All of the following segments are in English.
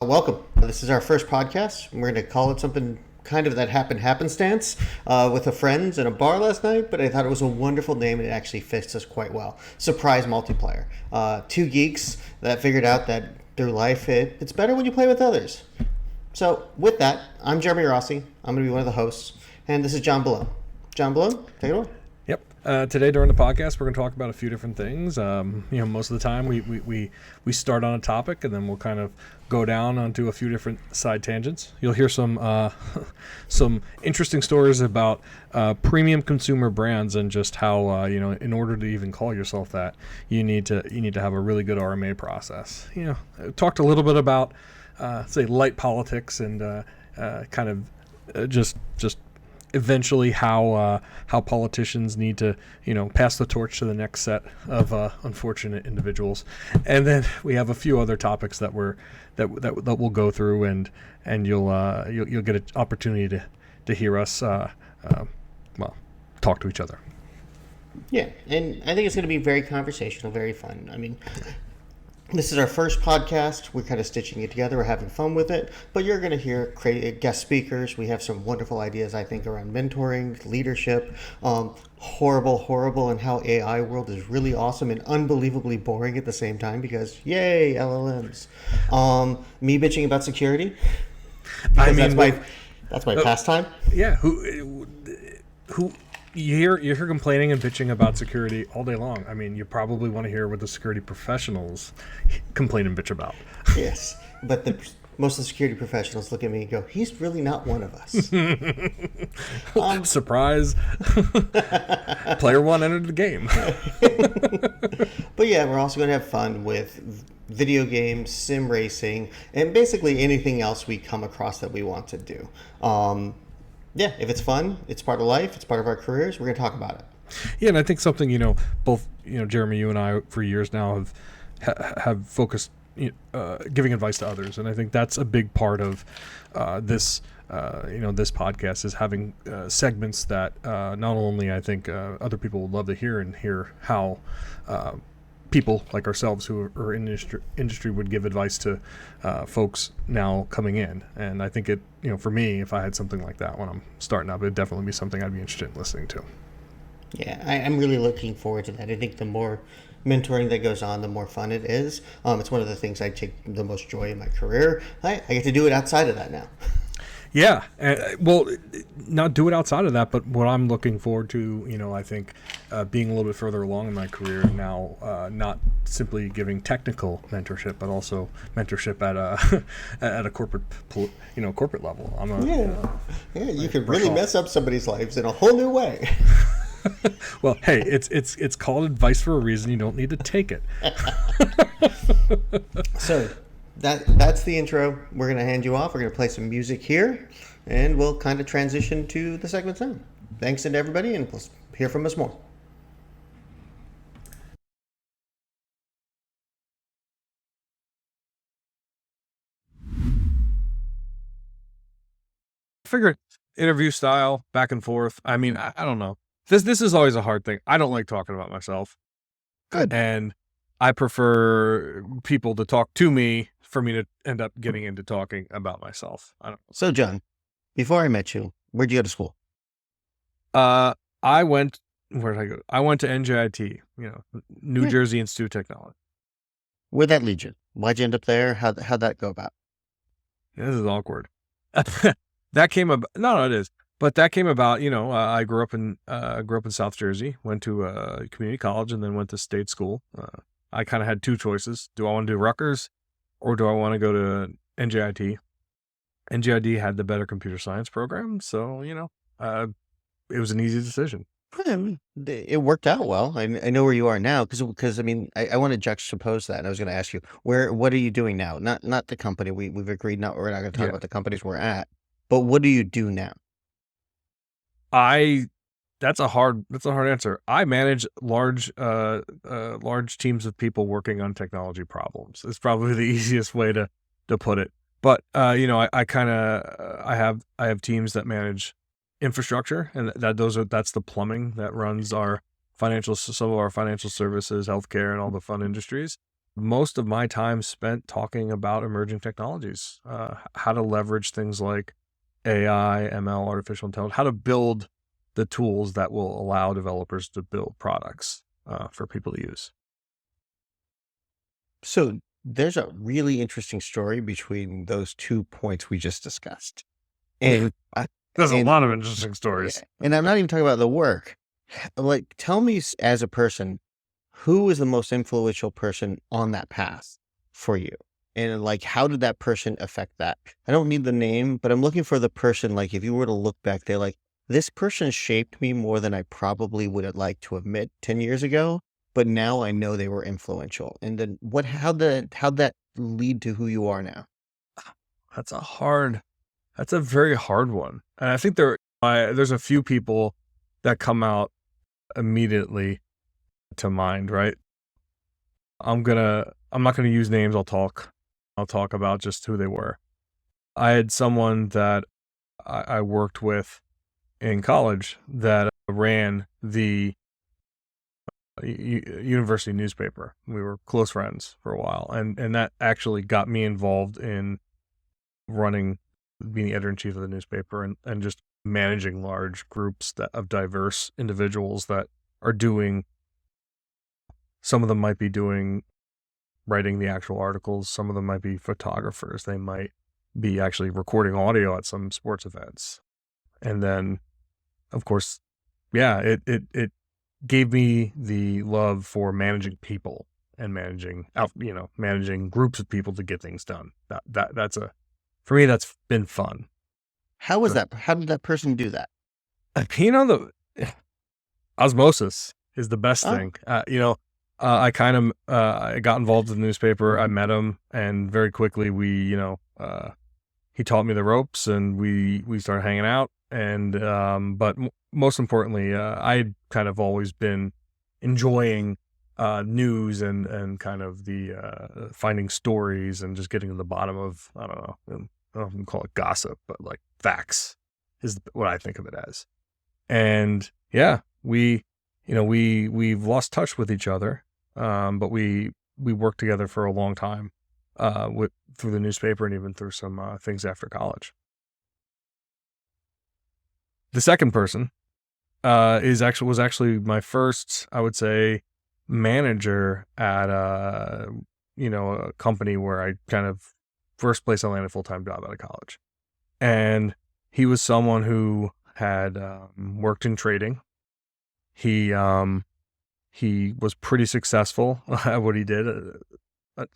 Welcome. This is our first podcast. We're going to call it something kind of that happened happenstance with a friends in a bar last night, but I thought it was a wonderful name and it actually fits us quite well. Surprise multiplayer. Two geeks that figured out that through life it's better when you play with others. So with that, I'm Jeremy Rossi. I'm going to be one of the hosts, and this is John Bellone. John Bellone, take it away. Yep. Today during the podcast, we're going to talk about a few different things. Most of the time we start on a topic and then we'll kind of go down onto a few different side tangents. You'll hear some some interesting stories about premium consumer brands and just how in order to even call yourself that, you need to have a really good RMA process. Talked a little bit about say light politics and just eventually how politicians need to pass the torch to the next set of unfortunate individuals, and then we have a few other topics that we'll go through, and you'll get an opportunity to hear us talk to each other. Yeah, and I think it's going to be very conversational, very fun. I mean, this is our first podcast. We're kind of stitching it together. We're having fun with it. But you're going to hear guest speakers. We have some wonderful ideas, I think, around mentoring, leadership, horrible, and how AI world is really awesome and unbelievably boring at the same time because, yay, LLMs. Me bitching about security. That's my pastime. Yeah, who you're complaining and bitching about security all day long. I mean, you probably want to hear what the security professionals complain and bitch about. Yes, but most of the security professionals look at me and go, he's really not one of us. Surprise. Player one entered the game. But yeah, we're also going to have fun with video games, sim racing, and basically anything else we come across that we want to do. Yeah, if it's fun, it's part of life, it's part of our careers, we're going to talk about it. Yeah, and I think something, both, Jeremy, you and I for years now have focused giving advice to others. And I think that's a big part of this podcast is having segments that not only I think other people would love to hear and hear how people like ourselves who are in industry would give advice to folks now coming in. And I think it, for me, if I had something like that when I'm starting up, it'd definitely be something I'd be interested in listening to. Yeah, I'm really looking forward to that. I think the more mentoring that goes on, the more fun it is. It's one of the things I take the most joy in my career. I get to do it outside of that now. Yeah, well, not do it outside of that, but what I'm looking forward to, I think being a little bit further along in my career now, not simply giving technical mentorship, but also mentorship at a at a corporate level. You can really mess up somebody's lives in a whole new way. Well, hey, it's called advice for a reason. You don't need to take it. So that's the intro. We're going to hand you off. We're going to play some music here, and we'll kind of transition to the segments now. Thanks to everybody, and we'll hear from us more. Figured interview style, back and forth. I mean, I don't know. This is always a hard thing. I don't like talking about myself. Good. And I prefer people to talk to me for me to end up getting into talking about myself. I don't know. So, John, before I met you, where'd you go to school? Where did I go? I went to NJIT, New Jersey Institute of Technology. Where'd that lead you? Why'd you end up there? How'd that go about? Yeah, this is awkward. That came about. No, it is. But that came about, I grew up in South Jersey, went to a community college, and then went to state school. I kind of had two choices. Do I want to do Rutgers or do I want to go to NJIT? NJIT had the better computer science program, so, it was an easy decision. It worked out well. I know where you are now because I mean, I want to juxtapose that. And I was going to ask you, what are you doing now? Not the company. We've agreed we're not going to talk about the companies we're at, but what do you do now? That's a hard answer. I manage large teams of people working on technology problems. It's probably the easiest way to put it. But I have teams that manage infrastructure, and that's the plumbing that runs some of our financial services, healthcare, and all the fun industries. most of my time spent talking about emerging technologies, how to leverage things like AI, ML, artificial intelligence, how to build the tools that will allow developers to build products for people to use. So there's a really interesting story between those 2 points we just discussed. And There's a and lot of interesting yeah, stories. and I'm not even talking about the work. Like, tell me as a person, who was the most influential person on that path for you? And like, how did that person affect that? I don't need the name, but I'm looking for the person. Like, if you were to look back there, like, this person shaped me more than I probably would have liked to admit 10 years ago, but now I know they were influential. And then how'd that lead to who you are now? That's a very hard one. And I think there's a few people that come out immediately to mind, right? I'm not gonna use names. I'll talk about just who they were. I had someone that I worked with in college that ran the university newspaper. We were close friends for a while, and that actually got me involved in being the editor-in-chief of the newspaper and just managing large groups of diverse individuals that are doing. Some of them might be writing the actual articles. Some of them might be photographers. They might be actually recording audio at some sports events. And then, of course, yeah, it gave me the love for managing people and managing groups of people to get things done. For me, that's been fun. How did that person do that? The osmosis is the best Oh. thing. I got involved in the newspaper. I met him, and very quickly he taught me the ropes, and we started hanging out. And but most importantly, I had kind of always been enjoying news and kind of the finding stories and just getting to the bottom of, I don't know if you can call it gossip, but like facts is what I think of it as. And yeah, we've lost touch with each other, but we worked together for a long time through the newspaper and even through some things after college. The second person was actually my first, I would say, manager at a company where I kind of first place I landed a full-time job out of college. And he was someone who had worked in trading. He was pretty successful at what he did,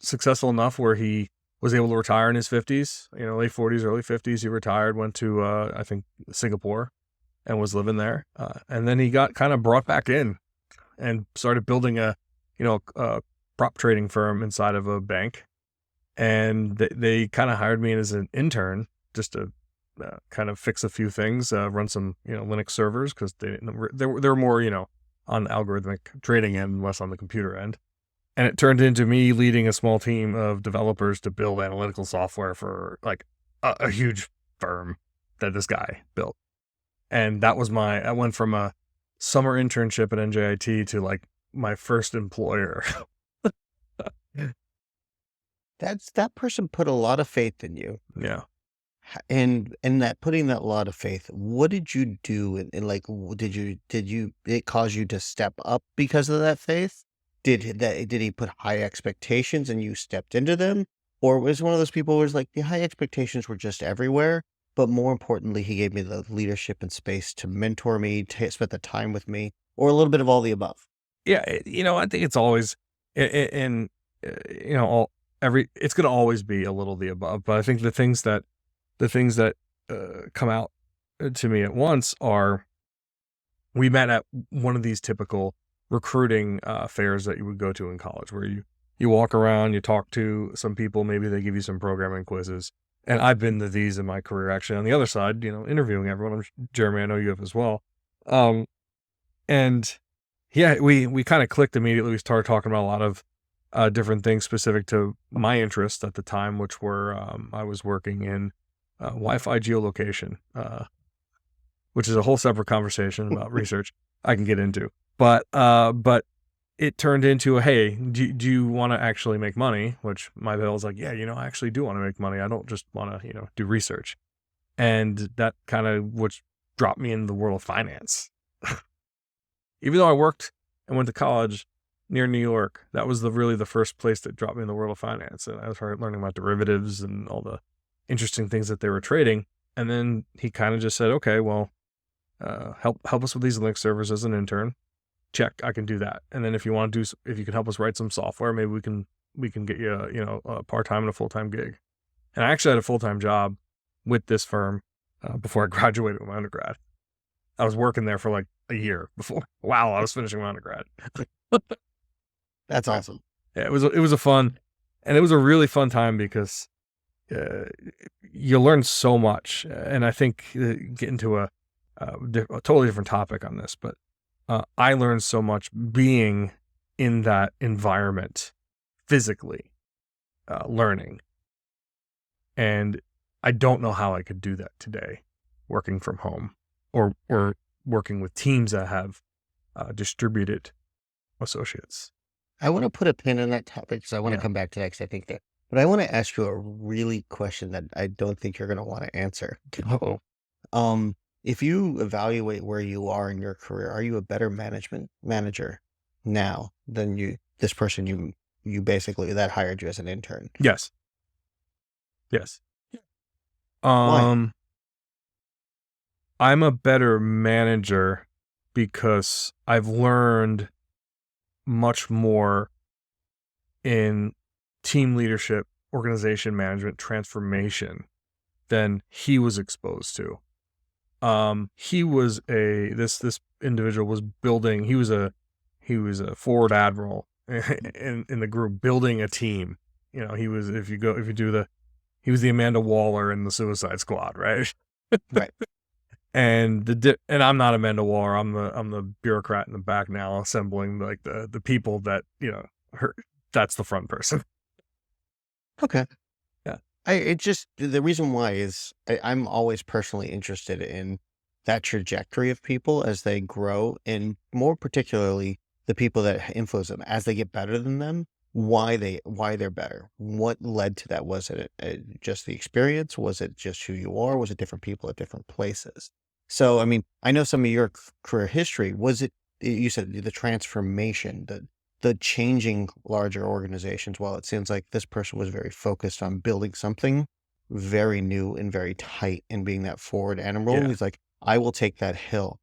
successful enough where he was able to retire in his 50s, late 40s, early 50s. He retired, went to, I think, Singapore, and was living there. And then he got kind of brought back in and started building a prop trading firm inside of a bank. And they kind of hired me as an intern just to kind of fix a few things, run some, Linux servers, because they were more, on the algorithmic trading end, less on the computer end. And it turned into me leading a small team of developers to build analytical software for like a huge firm that this guy built. And I went from a summer internship at NJIT to like my first employer. That person put a lot of faith in you. Yeah. And that putting that lot of faith, what did you do? And like, it cause you to step up because of that faith? Did he put high expectations and you stepped into them? Or was one of those people who was like, the high expectations were just everywhere, but more importantly, he gave me the leadership and space to mentor me, to spend the time with me, or a little bit of all the above? Yeah. I think it's always it's going to always be a little the above, but I think the things that come out to me at once are, we met at one of these typical recruiting fairs that you would go to in college, where you walk around, you talk to some people, maybe they give you some programming quizzes. And I've been to these in my career, actually, on the other side, interviewing everyone. Jeremy, I know you have as well. And yeah, we kind of clicked immediately. We started talking about a lot of different things specific to my interests at the time, which were, I was working in Wi-Fi geolocation, which is a whole separate conversation about research I can get into. But it turned into a, hey, do you want to actually make money? Which my bill was like, yeah, I actually do want to make money. I don't just want to, do research. And that kind of which dropped me in the world of finance. Even though I worked and went to college near New York, that was really the first place that dropped me in the world of finance. And I started learning about derivatives and all the interesting things that they were trading. And then he kind of just said, okay, well, help us with these Linux servers as an intern. Check, I can do that. And then if you can help us write some software, maybe we can get you a part-time and a full-time gig. And I actually had a full-time job with this firm before I graduated with my undergrad. I was working there for like a year before. Wow, I was finishing my undergrad. That's awesome. Yeah, it was a fun, and it was a really fun time because you learn so much. And I think get into a totally different topic on this, but I learned so much being in that environment physically, learning. And I don't know how I could do that today, working from home or working with teams that have distributed associates. I want to put a pin in that topic because I want to Yeah. come back to that because I think that. But I want to ask you a really question that I don't think you're going to want to answer. Uh-oh. If you evaluate where you are in your career, are you a better manager now than this person you basically that hired you as an intern? Yes. Why? I'm a better manager because I've learned much more in team leadership, organization management, transformation than he was exposed to. He was this individual was building. He was a forward admiral in the group, building a team. He was he was the Amanda Waller in the Suicide Squad, right? Right. And I'm not Amanda Waller. I'm the bureaucrat in the back now, assembling like the people that that's the front person. Okay. Yeah. The reason why is I'm always personally interested in that trajectory of people as they grow, and more particularly the people that influence them as they get better than them. Why they're better? What led to that? Was it just the experience? Was it just who you are? Was it different people at different places? So, I mean, I know some of your career history. Was it, you said the transformation, the changing larger organizations? Well, it seems like this person was very focused on building something very new and very tight and being that forward animal. Yeah. He's like, I will take that hill.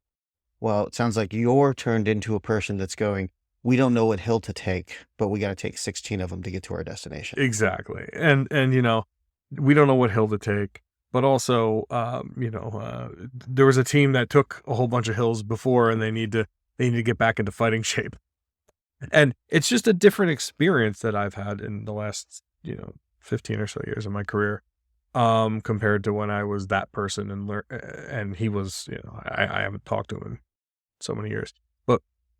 Well, it sounds like you're turned into a person that's going, we don't know what hill to take, but we got to take 16 of them to get to our destination. Exactly. And we don't know what hill to take, but also, there was a team that took a whole bunch of hills before, and they need to get back into fighting shape. And it's just a different experience that I've had in the last, 15 or so years of my career, compared to when I was that person and he was, I haven't talked to him in so many years,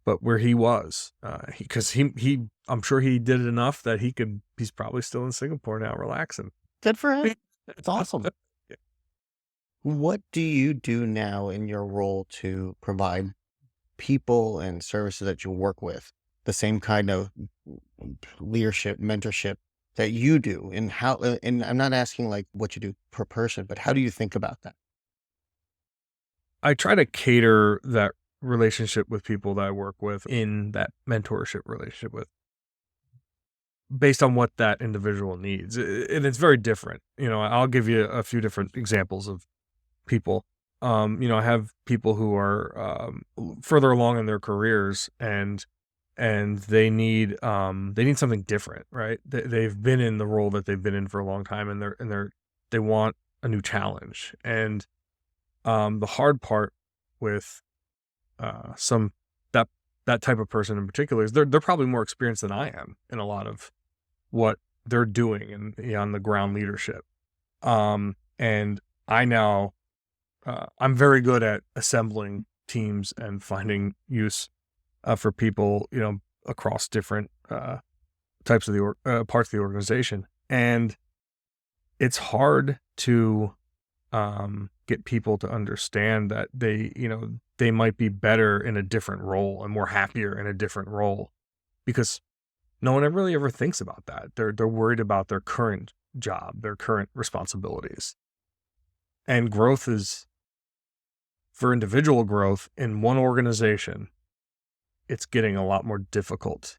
but where he was, because he I'm sure he did enough that he's probably still in Singapore now, relaxing. Good for him. It's awesome. What do you do now in your role to provide people and services that you work with the same kind of leadership, mentorship that you do? And how, and I'm not asking like what you do per person, but how do you think about that? I try to cater that relationship with people that I work with in that mentorship relationship with, based on what that individual needs. And it's very different. I'll give you a few different examples of people. I have people who are further along in their careers and they need something different, right? They've been in the role that they've been in for a long time, and they want a new challenge. And the hard part with that type of person in particular is they're probably more experienced than I am in a lot of what they're doing and on the ground leadership. And I now I'm very good at assembling teams and finding use for people, across different types of the parts of the organization. And it's hard to get people to understand that they might be better in a different role and more happier in a different role. because no one really ever thinks about that. They're worried about their current job, their current responsibilities. And growth is, for individual growth in one organization, it's getting a lot more difficult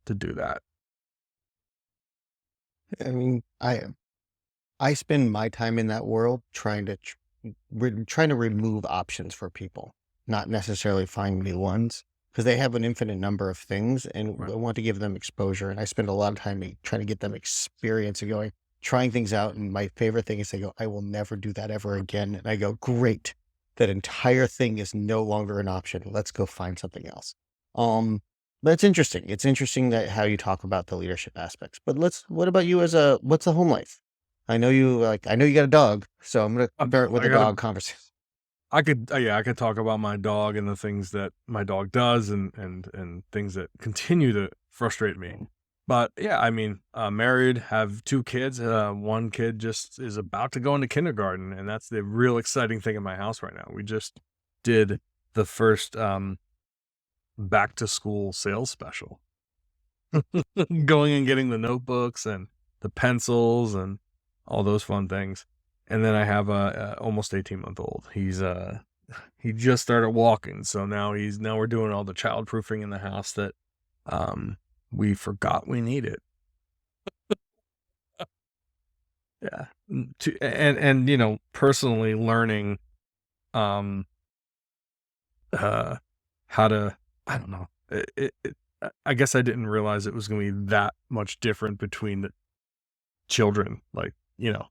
to do that. I mean, I spend my time in that world trying to trying to remove options for people, not necessarily find new ones, because they have an infinite number of things, and Right. I want to give them exposure. And I spend a lot of time trying to get them experience and going, trying things out. And my favorite thing is they go, "I will never do that ever again." And I go, "Great, that entire thing is no longer an option. Let's go find something else." But it's interesting. It's interesting that how you talk about the leadership aspects. But what about you what's the home life? I know I know you got a dog, so I'm gonna start with I a gotta dog conversation. I could yeah, I could talk about my dog and the things that my dog does and things that continue to frustrate me. But yeah, I mean, married, have 2 kids. One kid just is about to go into kindergarten, and that's the real exciting thing in my house right now. We just did the first back to school sales special. Going and getting the notebooks and the pencils and all those fun things. And then I have a almost 18-month-old. He just started walking, so now we're doing all the childproofing in the house that we forgot we needed. Yeah. And you know, personally learning um how to, I don't know. I guess I didn't realize it was going to be that much different between the children. Like, you know,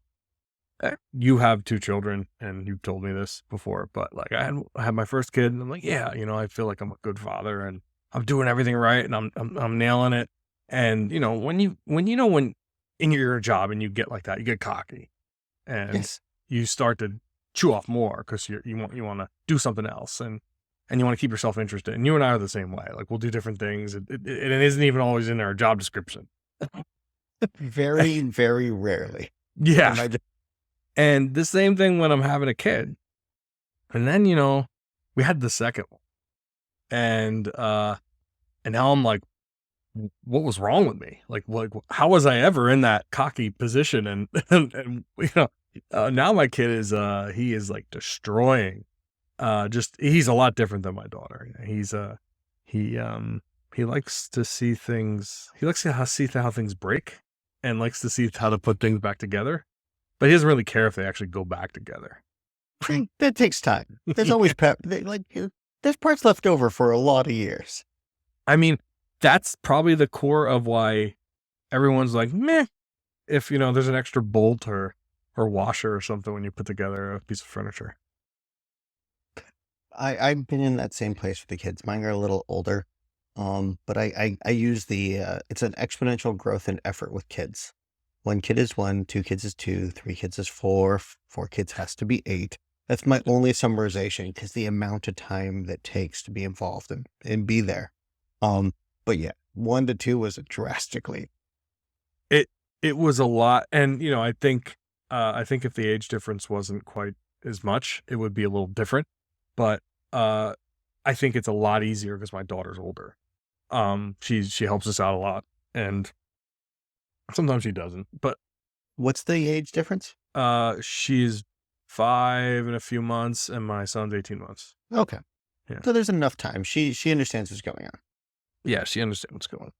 you have 2 children, and you've told me this before, but like I had my first kid, and I'm like, yeah, you know, I feel like I'm a good father, and I'm doing everything right, and I'm nailing it. And you know, when in your job and you get like that, you get cocky, and Yes. you start to chew off more because you want to do something else, and you want to keep yourself interested. And you and I are the same way. Like we'll do different things. It isn't even always in our job description. Very, very rarely. Yeah. Am I And the same thing when I'm having a kid. And then, you know, we had the second one. And now I'm like, what was wrong with me? Like how was I ever in that cocky position? And and you know, now my kid is he is like destroying. Just he's a lot different than my daughter. He he likes to see things. He likes to see how things break, and likes to see how to put things back together. But he doesn't really care if they actually go back together. that takes time. There's always there's parts left over for a lot of years. I mean, that's probably the core of why everyone's like, meh, if you know there's an extra bolt or washer or something when you put together a piece of furniture. I've been in that same place with the kids. Mine are a little older. But I use it's an exponential growth in effort with kids. 1 kid is 1, 2 kids is 2, 3 kids is 4, 4 kids has to be 8. That's my only summarization because the amount of time that takes to be involved and be there. But yeah, 1 to 2 was drastically. It was a lot, and you know, I think if the age difference wasn't quite as much, it would be a little different. But I think it's a lot easier because my daughter's older. She helps us out a lot, and sometimes she doesn't. But What's the age difference? she's 5 in a few months, and my son's 18 months. Okay. Yeah. So there's enough time. She understands what's going on. Yeah, she understands what's going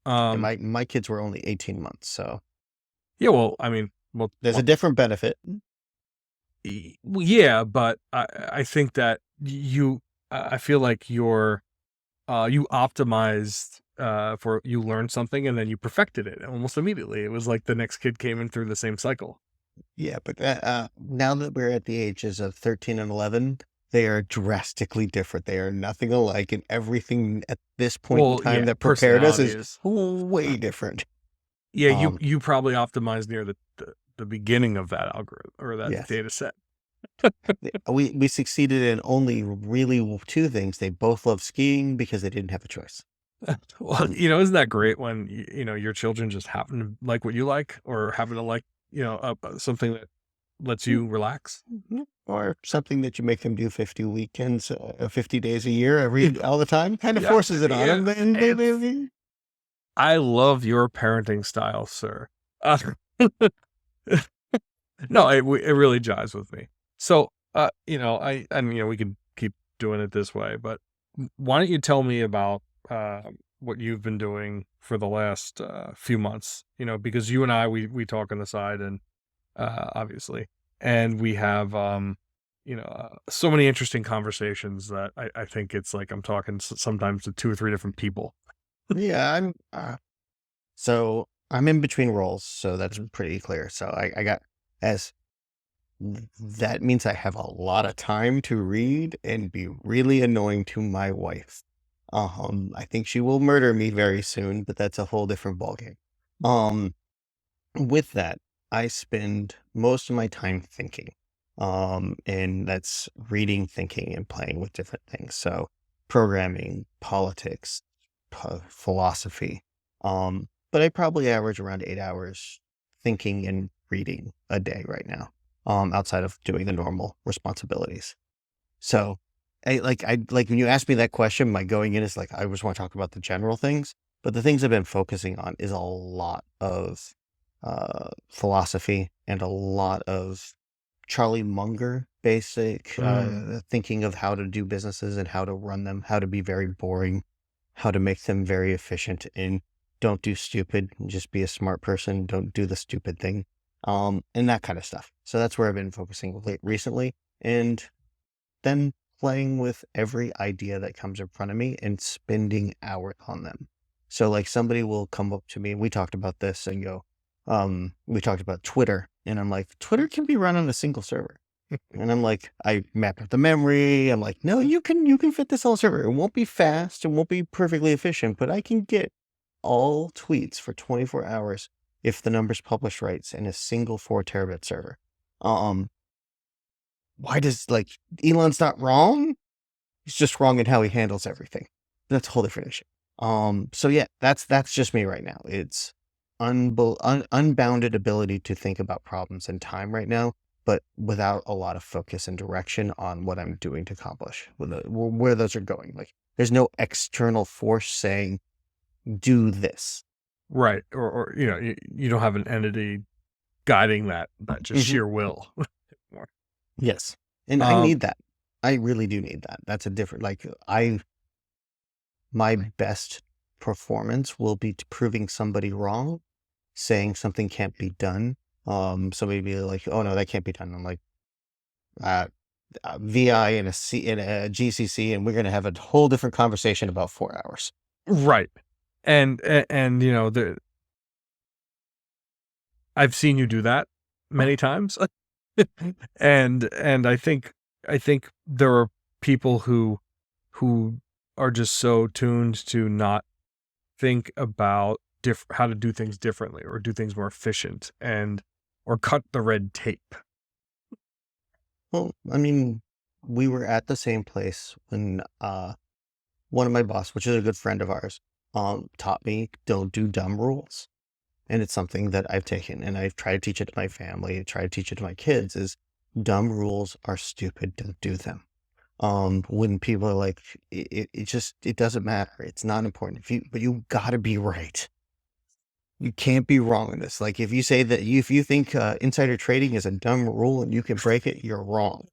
And on. my kids were only 18 months, so Yeah, well, I mean, there's a different benefit. well, yeah, but I think that I feel like you optimized for you learned something and then you perfected it almost immediately. It was like the next kid came in through the same cycle. Yeah, but now that we're at the ages of 13 and 11, they are drastically different. They are nothing alike, and everything at this point in Well, time yeah, that prepared us personality is way different. yeah, Um, you probably optimized near the beginning of that algorithm or that yes, data set. we succeeded in only really 2 things. They both love skiing because they didn't have a choice. Well, you know, isn't that great when you know your children just happen to like what you like or happen to like, you know, something that lets you relax? Mhm. Or something that you make them do 50 weekends, 50 days a year, all the time, kind of Yeah, forces it on yeah. them. Then It's I love your parenting style, sir. Uh, no, it really jives with me. So, we could keep doing it this way, but why don't you tell me about what you've been doing for the last few months? Because you and I, we talk on the side, and obviously, and we have so many interesting conversations that I think it's like I'm talking sometimes to 2 or 3 different people. Yeah, so I'm in between roles, so that's pretty clear. So I got as that means I have a lot of time to read and be really annoying to my wife. I think she will murder me very soon, but that's a whole different ballgame. Um, with that, I spend most of my time thinking. And that's reading, thinking, and playing with different things. So programming, politics, philosophy. But I probably average around 8 hours thinking and reading a day right now, outside of doing the normal responsibilities. So I like when you ask me that question, my going in is like, I just want to talk about the general things, but the things I've been focusing on is a lot of philosophy and a lot of Charlie Munger basic thinking of how to do businesses and how to run them, how to be very boring, how to make them very efficient, and don't do stupid, just be a smart person, don't do the stupid thing, and that kind of stuff. So that's where I've been focusing recently, and then playing with every idea that comes in front of me and spending hours on them. So like somebody will come up to me, and we talked about this and go, we talked about Twitter, and I'm like, Twitter can be run on a single server. And I'm like, I mapped out the memory. I'm like, no, you can fit this on a server. It won't be fast, it won't be perfectly efficient, but I can get all tweets for 24 hours if the numbers published right in a single 4 terabit server. Um, why does like Elon's not wrong? He's just wrong in how he handles everything. That's a whole different issue. So yeah, that's just me right now. It's unbounded ability to think about problems in time right now, but without a lot of focus and direction on what I'm doing to accomplish where those are going. Like there's no external force saying, do this. Right. Or you don't have an entity guiding that just Mhm. sheer will. Yes. And I need that. I really do need that. That's a different, my best performance will be proving somebody wrong, saying something can't be done. Somebody be like, oh no, that can't be done. I'm like, VI in a GCC, and we're going to have a whole different conversation about 4 hours. Right. And I've seen you do that many times. and I think there are people who are just so tuned to not think about how to do things differently or do things more efficient or cut the red tape. Well, I mean, we were at the same place when one of my boss, which is a good friend of ours, taught me don't do dumb rules. And it's something that I've taken and I've tried to teach it to my family, try to teach it to my kids is dumb rules are stupid, don't do them. When people are like, it doesn't matter. It's not important. But you gotta be right. You can't be wrong in this. Like if you say that if you think insider trading is a dumb rule and you can break it, you're wrong.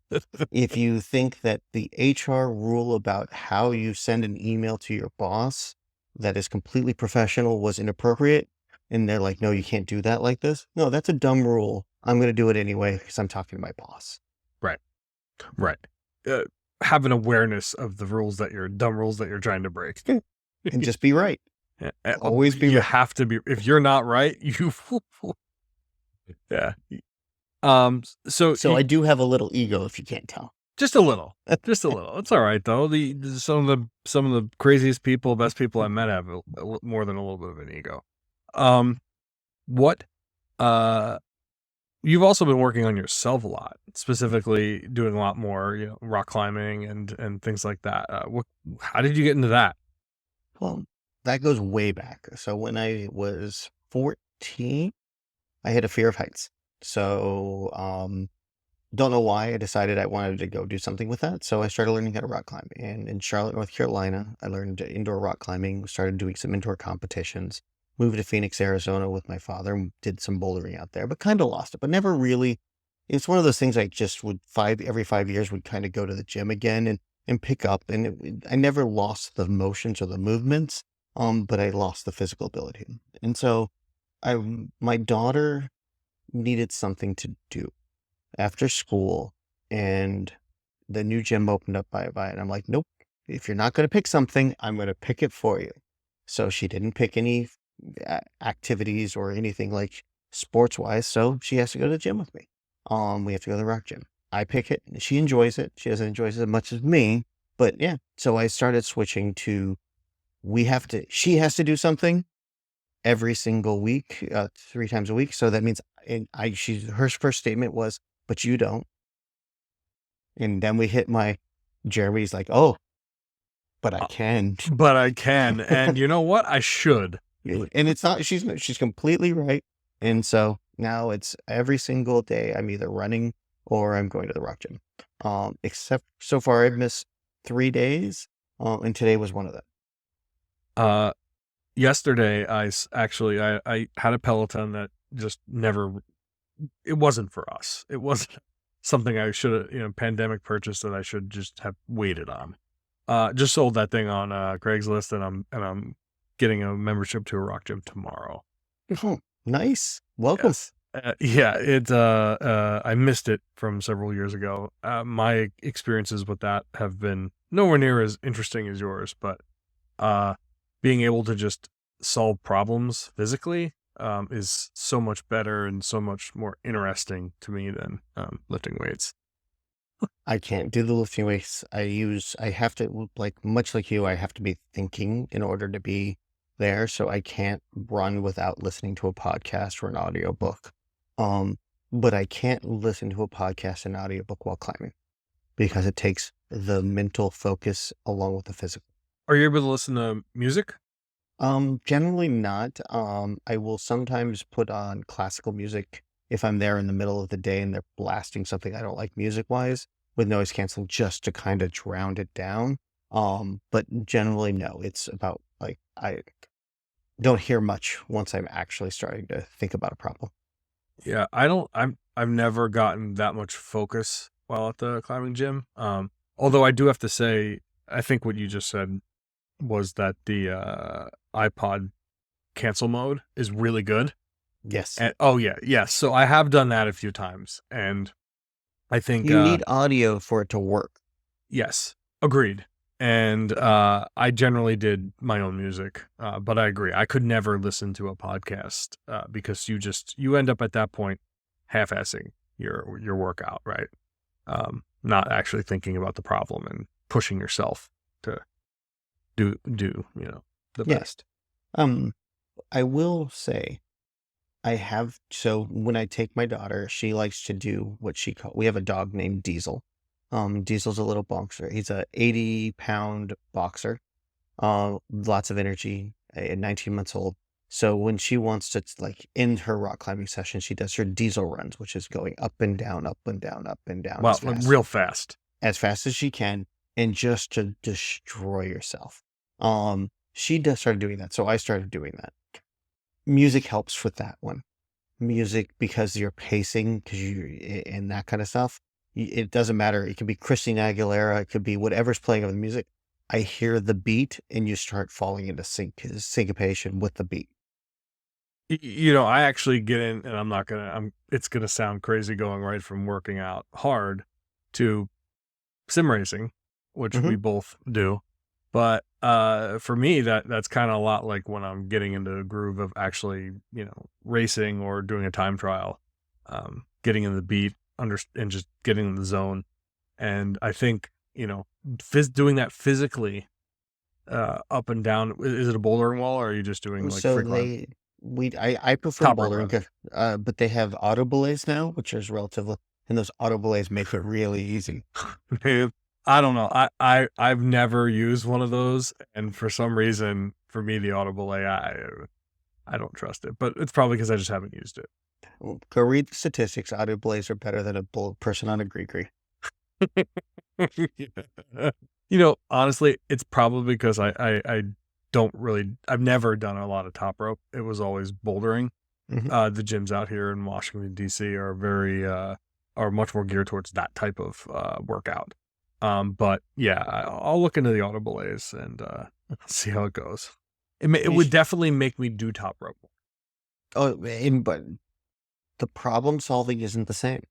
If you think that the HR rule about how you send an email to your boss that is completely professional was inappropriate, and they're like, no, you can't do that like this. No, that's a dumb rule. I'm going to do it anyway because I'm talking to my boss. Right. Have an awareness of the dumb rules that you're trying to break. And just be right. Always be you right. have to be. If you're not right, you yeah. So I do have a little ego, if you can't tell. Just a little. It's all right though. Some of the craziest people, best people I met have more than a little bit of an ego. What you've also been working on yourself a lot, specifically doing a lot more, rock climbing and things like that. How did you get into that? Well, that goes way back. So when I was 14, I had a fear of heights. So, don't know why I decided I wanted to go do something with that. So I started learning how to rock climb. And in Charlotte, North Carolina, I learned indoor rock climbing, started doing some indoor competitions. moved to Phoenix, Arizona with my father and did some bouldering out there, but kind of lost it, but never really. It's one of those things I just would every 5 years would kind of go to the gym again and pick up. And I never lost the motions or the movements, but I lost the physical ability. And so my daughter needed something to do after school, and the new gym opened up by, and I'm like, nope, if you're not going to pick something, I'm going to pick it for you. So she didn't pick any activities or anything like sports wise. So she has to go to the gym with me. We have to go to the rock gym. I pick it. She enjoys it. She doesn't enjoy it as much as me, but yeah. So I started switching to, she has to do something every single week, 3 times a week. So that means, her first statement was, but you don't. And then we hit Jeremy's like, oh, but I can. But I can. And you know what? I should. And it's not, she's completely right. And so now it's every single day I'm either running or I'm going to the rock gym. Except so far I've missed 3 days. And today was one of them. Yesterday I had a Peloton that just never, it wasn't for us. It wasn't something I should have, pandemic purchase that I should just have waited on. Just sold that thing on Craigslist, and I'm getting a membership to a rock gym tomorrow. Oh, nice. Welcome. Yes. I missed it from several years ago. My experiences with that have been nowhere near as interesting as yours, but being able to just solve problems physically is so much better and so much more interesting to me than lifting weights. I can't do the lifting weights. I have to, much like you, I have to be thinking in order to be there. So I can't run without listening to a podcast or an audiobook. But I can't listen to a podcast and audiobook while climbing because it takes the mental focus along with the physical. Are you able to listen to music? Generally not. I will sometimes put on classical music if I'm there in the middle of the day and they're blasting something I don't like music wise with noise canceling just to kind of drown it down. But generally no, it's about I don't hear much once I'm actually starting to think about a problem. Yeah, I've never gotten that much focus while at the climbing gym. Although I do have to say, I think what you just said was that the iPod cancel mode is really good. Yes. And, yes. So I have done that a few times, and I think you need audio for it to work. Yes, agreed. And I generally did my own music, but I agree. I could never listen to a podcast because you end up at that point half-assing your workout, right? Not actually thinking about the problem and pushing yourself to do the best. I will say so when I take my daughter, she likes to do what we have a dog named Diesel. Diesel's a little boxer. He's a 80-pound boxer. Lots of energy, 19 months old. So when she wants to end her rock climbing session, she does her Diesel runs, which is going up and down, up and down, up and down. Wow, real fast. As fast as she can, and just to destroy yourself. She started doing that, so I started doing that. Music helps with that one. Music, because you're pacing, and that kind of stuff. It doesn't matter. It could be Christina Aguilera. It could be whatever's playing of the music. I hear the beat, and you start falling into syncopation with the beat. I actually get in, and it's gonna sound crazy going right from working out hard to sim racing, which we both do. But for me, that's kind of a lot like when I'm getting into the groove of actually, racing or doing a time trial, getting in the beat, and just getting in the zone. And I think, doing that physically, up and down. Is it a bouldering wall, or are you just doing free climb? I prefer bouldering, but they have auto belays now, which is relatively, and those auto belays make it really easy. I don't know. I've never used one of those, and for some reason, for me, the auto belay, I don't trust it. But it's probably because I just haven't used it. Go read the statistics. Auto belays are better than a person on a gree. Honestly, it's probably because I I've never done a lot of top rope. It was always bouldering. Mhm. The gyms out here in Washington, D.C. are much more geared towards that type of workout. But yeah, I'll look into the auto belays and see how it goes. It You would should, definitely make me do top rope. but the problem solving isn't the same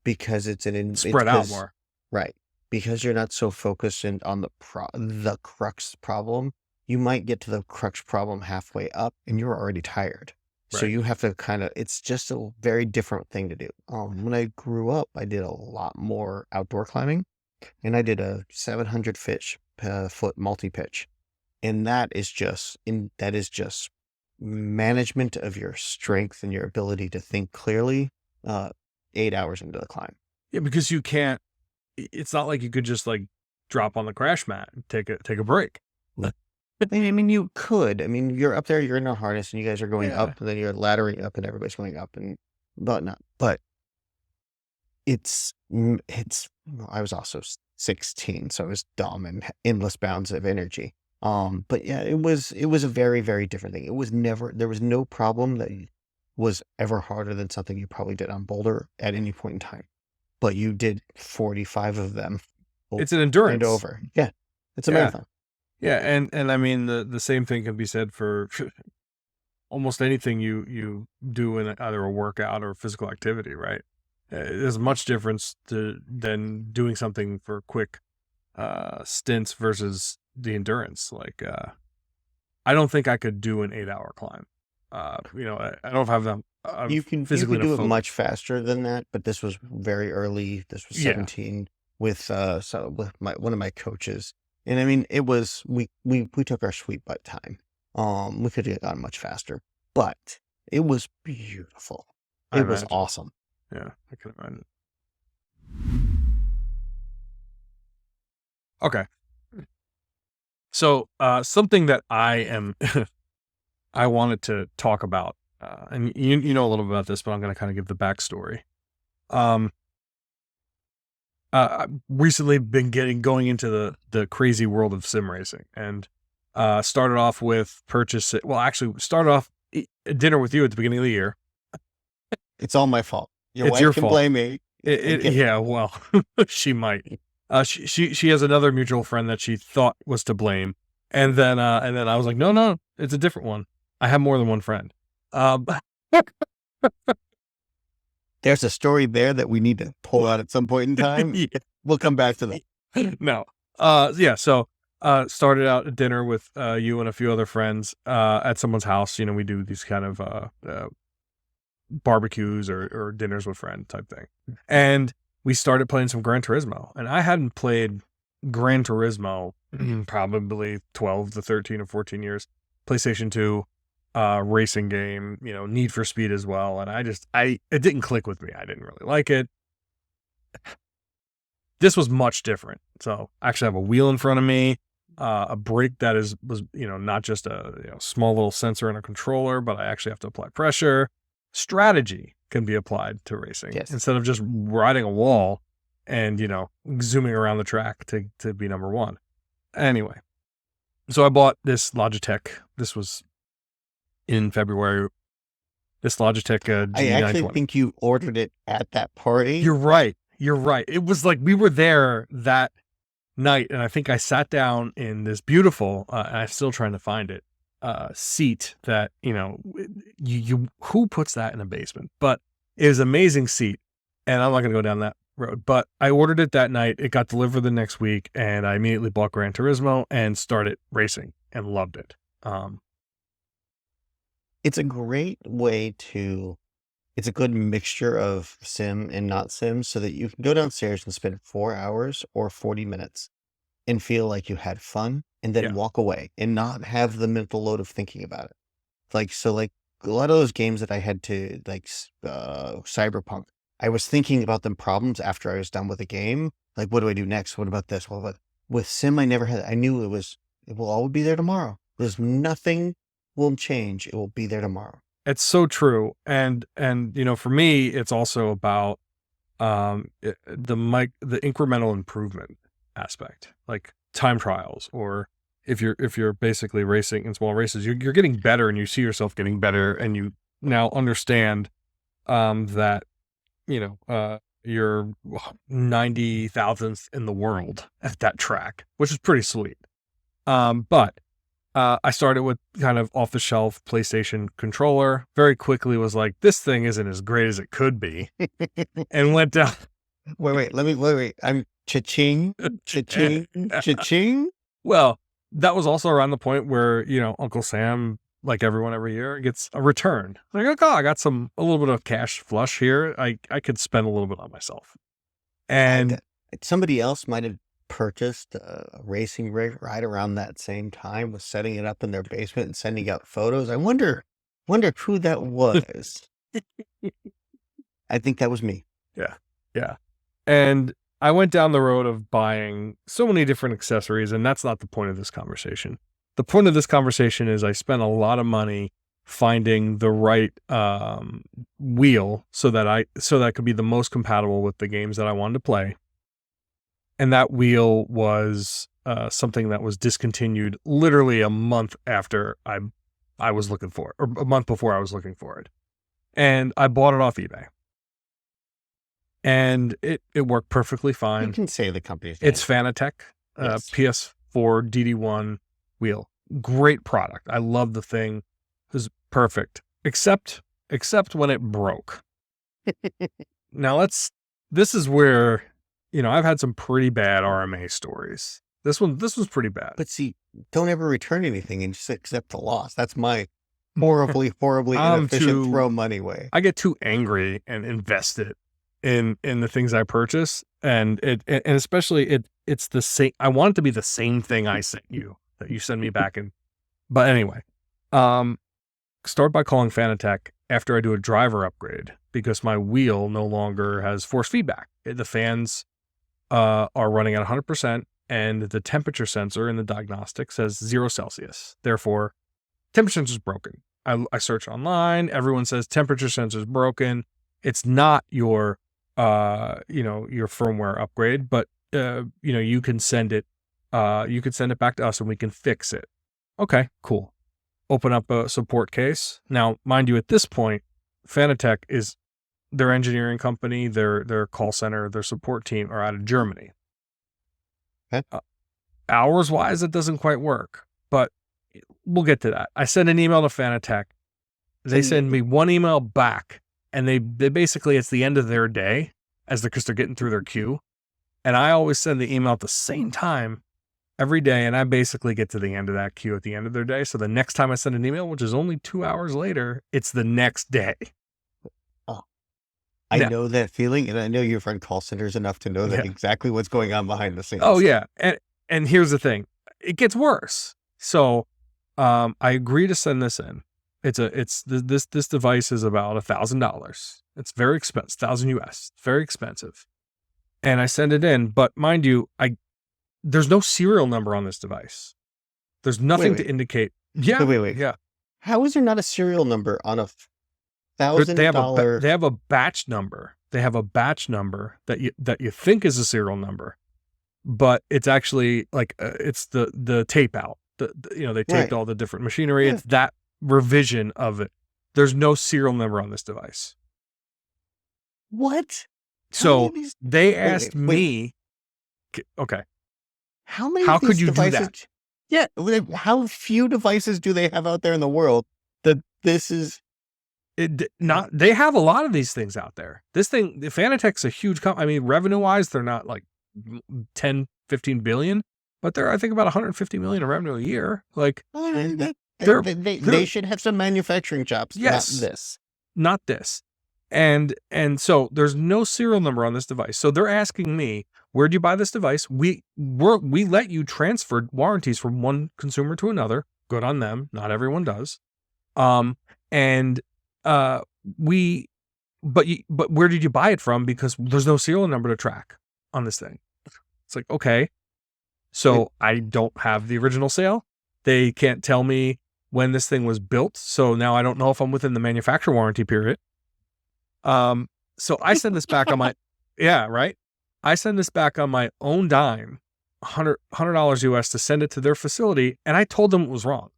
because it's Spread out because more. right, because you're not so focused on the crux problem. You might get to the crux problem halfway up and you're already tired. So Right. you have to it's just a very different thing to do. When I grew up, I did a lot more outdoor climbing, and I did a 700 foot multi-pitch. And that is just management of your strength and your ability to think clearly, 8 hours into the climb. Yeah, because you can't. It's not like you could just like drop on the crash mat and take a break. I mean, you could. I mean, you're up there, you're in a harness, and you guys are going Yeah. up, and then you're laddering up, and everybody's going up, and whatnot. But it's. I was also 16, so I was dumb and endless bounds of energy. But yeah, it was a very, very different thing. There was no problem that was ever harder than something you probably did on Boulder at any point in time. But you did 45 of them It's an over and endurance. over. Yeah, it's a Yeah. marathon. Yeah, and I mean the same thing can be said for almost anything you do in either a workout or physical activity, right? There's much difference than doing something for quick stints versus the endurance. Like I don't think I could do an 8-hour climb. I don't have them. I'm You can physically do it enough much faster than that, but this was very early. This was Yeah. 17 with with one of my coaches. And I mean, it was we took our sweet butt time. We could have gone much faster, but it was beautiful. I It was imagine. awesome. Yeah, I can imagine. Okay. So something that I wanted to talk about, and you know a little bit about this, but I'm going to kind of give the backstory. I've recently been going into the crazy world of sim racing, and started off with started off dinner with you at the beginning of the year. It's all my fault. Your It's wife your can fault. blame me. Yeah, well, she might. She has another mutual friend that she thought was to blame, and then I was like, no, it's a different one. I have more than one friend. There's a story there that we need to pull out at some point in time. Yeah. We'll come back to that. No. Yeah. So started out at dinner with you and a few other friends at someone's house. You know, we do these kind of barbecues or dinners with friends type thing, and we started playing some Gran Turismo, and I hadn't played Gran Turismo in probably 12 to 13 or 14 years. PlayStation 2 racing game, Need for Speed as well, and it didn't click with me. I didn't really like it. This was much different. So I actually have a wheel in front of me, a brake that was not just a small little sensor and a controller, but I actually have to apply pressure. Strategy can be applied to racing instead of just riding a wall and zooming around the track to be number one. Anyway, so I bought this Logitech. This was in February. This Logitech G920. I actually think you ordered it at that party. You're right. It was like we were there that night, and I think I sat down in this beautiful, and I'm still trying to find it, seat that, you who puts that in a basement? But it was an amazing seat, and I'm not going to go down that road. But I ordered it that night. It got delivered the next week, and I immediately bought Gran Turismo and started racing and loved it. It's a great way it's a good mixture of sim and not sim so that you can go downstairs and spend 4 hours or 40 minutes and feel like you had fun and then walk away and not have the mental load of thinking about it. Like a lot of those games that I had to Cyberpunk, I was thinking about them problems after I was done with the game. Like, what do I do next? What about this? With sim, I never had, I knew it will all be there tomorrow. There's nothing will change. It will be there tomorrow. It's so true. And for me, it's also about the incremental improvement aspect, like time trials or if you're basically racing in small races, you're getting better, and you see yourself getting better, and you now understand that you're 90,000th in the world at that track, which is pretty sweet. But I started with kind of off the shelf PlayStation controller. Very quickly was like, this thing isn't as great as it could be, and went down. Wait. I'm cha-ching, cha-ching, cha-ching. Well, that was also around the point where, Uncle Sam, like everyone every year, gets a return. Like, oh, I got a little bit of cash flush here. I could spend a little bit on myself. And somebody else might have purchased a racing rig right around that same time, was setting it up in their basement and sending out photos. I wonder who that was. I think that was me. Yeah. And I went down the road of buying so many different accessories, and that's not the point of this conversation. The point of this conversation is I spent a lot of money finding the right wheel so that it could be the most compatible with the games that I wanted to play. And that wheel was something that was discontinued literally a month after I was looking for it, or a month before I was looking for it. And I bought it off eBay. And it worked perfectly fine. You can say the company's name. It's Fanatec, Yes. PS4 DD1 wheel. Great product. I love the thing. It was perfect, except when it broke. Now this is where, I've had some pretty bad RMA stories. This was pretty bad. But see, don't ever return anything and just accept the loss. That's my horribly inefficient throw money way. I get too angry and invested in the things I purchase, and especially it's the same. I want it to be the same thing I sent you that you send me back in. But anyway, start by calling Fanatec after I do a driver upgrade, because my wheel no longer has force feedback. The fans are running at 100%, and the temperature sensor in the diagnostic says 0 Celsius. Therefore, temperature sensor is broken. I search online. Everyone says temperature sensor is broken. It's not your your firmware upgrade, but you can send it back to us and we can fix it. Okay, cool. Open up a support case. Now, mind you, at this point, Fanatec is their engineering company, their call center, their support team are out of Germany. Okay. Hours wise, it doesn't quite work, but we'll get to that. I send an email to Fanatec. They send me one email back. And they basically, it's the end of their day because they're getting through their queue. And I always send the email at the same time every day. And I basically get to the end of that queue at the end of their day. So the next time I send an email, which is only 2 hours later, it's the next day. I know that feeling, and I know you've run call centers enough to know that exactly what's going on behind the scenes. Oh yeah. And here's the thing. It gets worse. So I agree to send this in. This device is about $1,000. It's very expensive, $1,000 US, very expensive. And I send it in, but mind you, there's no serial number on this device. There's nothing to indicate. Yeah. Wait. Yeah. How is there not a serial number on a $1,000? They have a batch number. They have a batch number that you think is a serial number, but it's actually like it's the tape out. They taped all the different machinery. Yeah. It's that revision of it. There's no serial number on this device. What? So they asked me, okay, how could you do that? Yeah, how few devices do they have out there in the world that this is they have a lot of these things out there. This thing, the Fanatec's a huge company. I mean, revenue wise, they're not like 10, 15 billion, but they're, I think, about 150 million in revenue a year. Like, they should have some manufacturing jobs. Yes. Not this. Not this. And so there's no serial number on this device. So they're asking me, where'd you buy this device? We let you transfer warranties from one consumer to another. Good on them. Not everyone does. But where did you buy it from? Because there's no serial number to track on this thing. It's like, okay. So I don't have the original sale. They can't tell me when this thing was built. So now I don't know if I'm within the manufacturer warranty period. So I send this back on my, I send this back on my own dime $100 US to send it to their facility, and I told them it was wrong.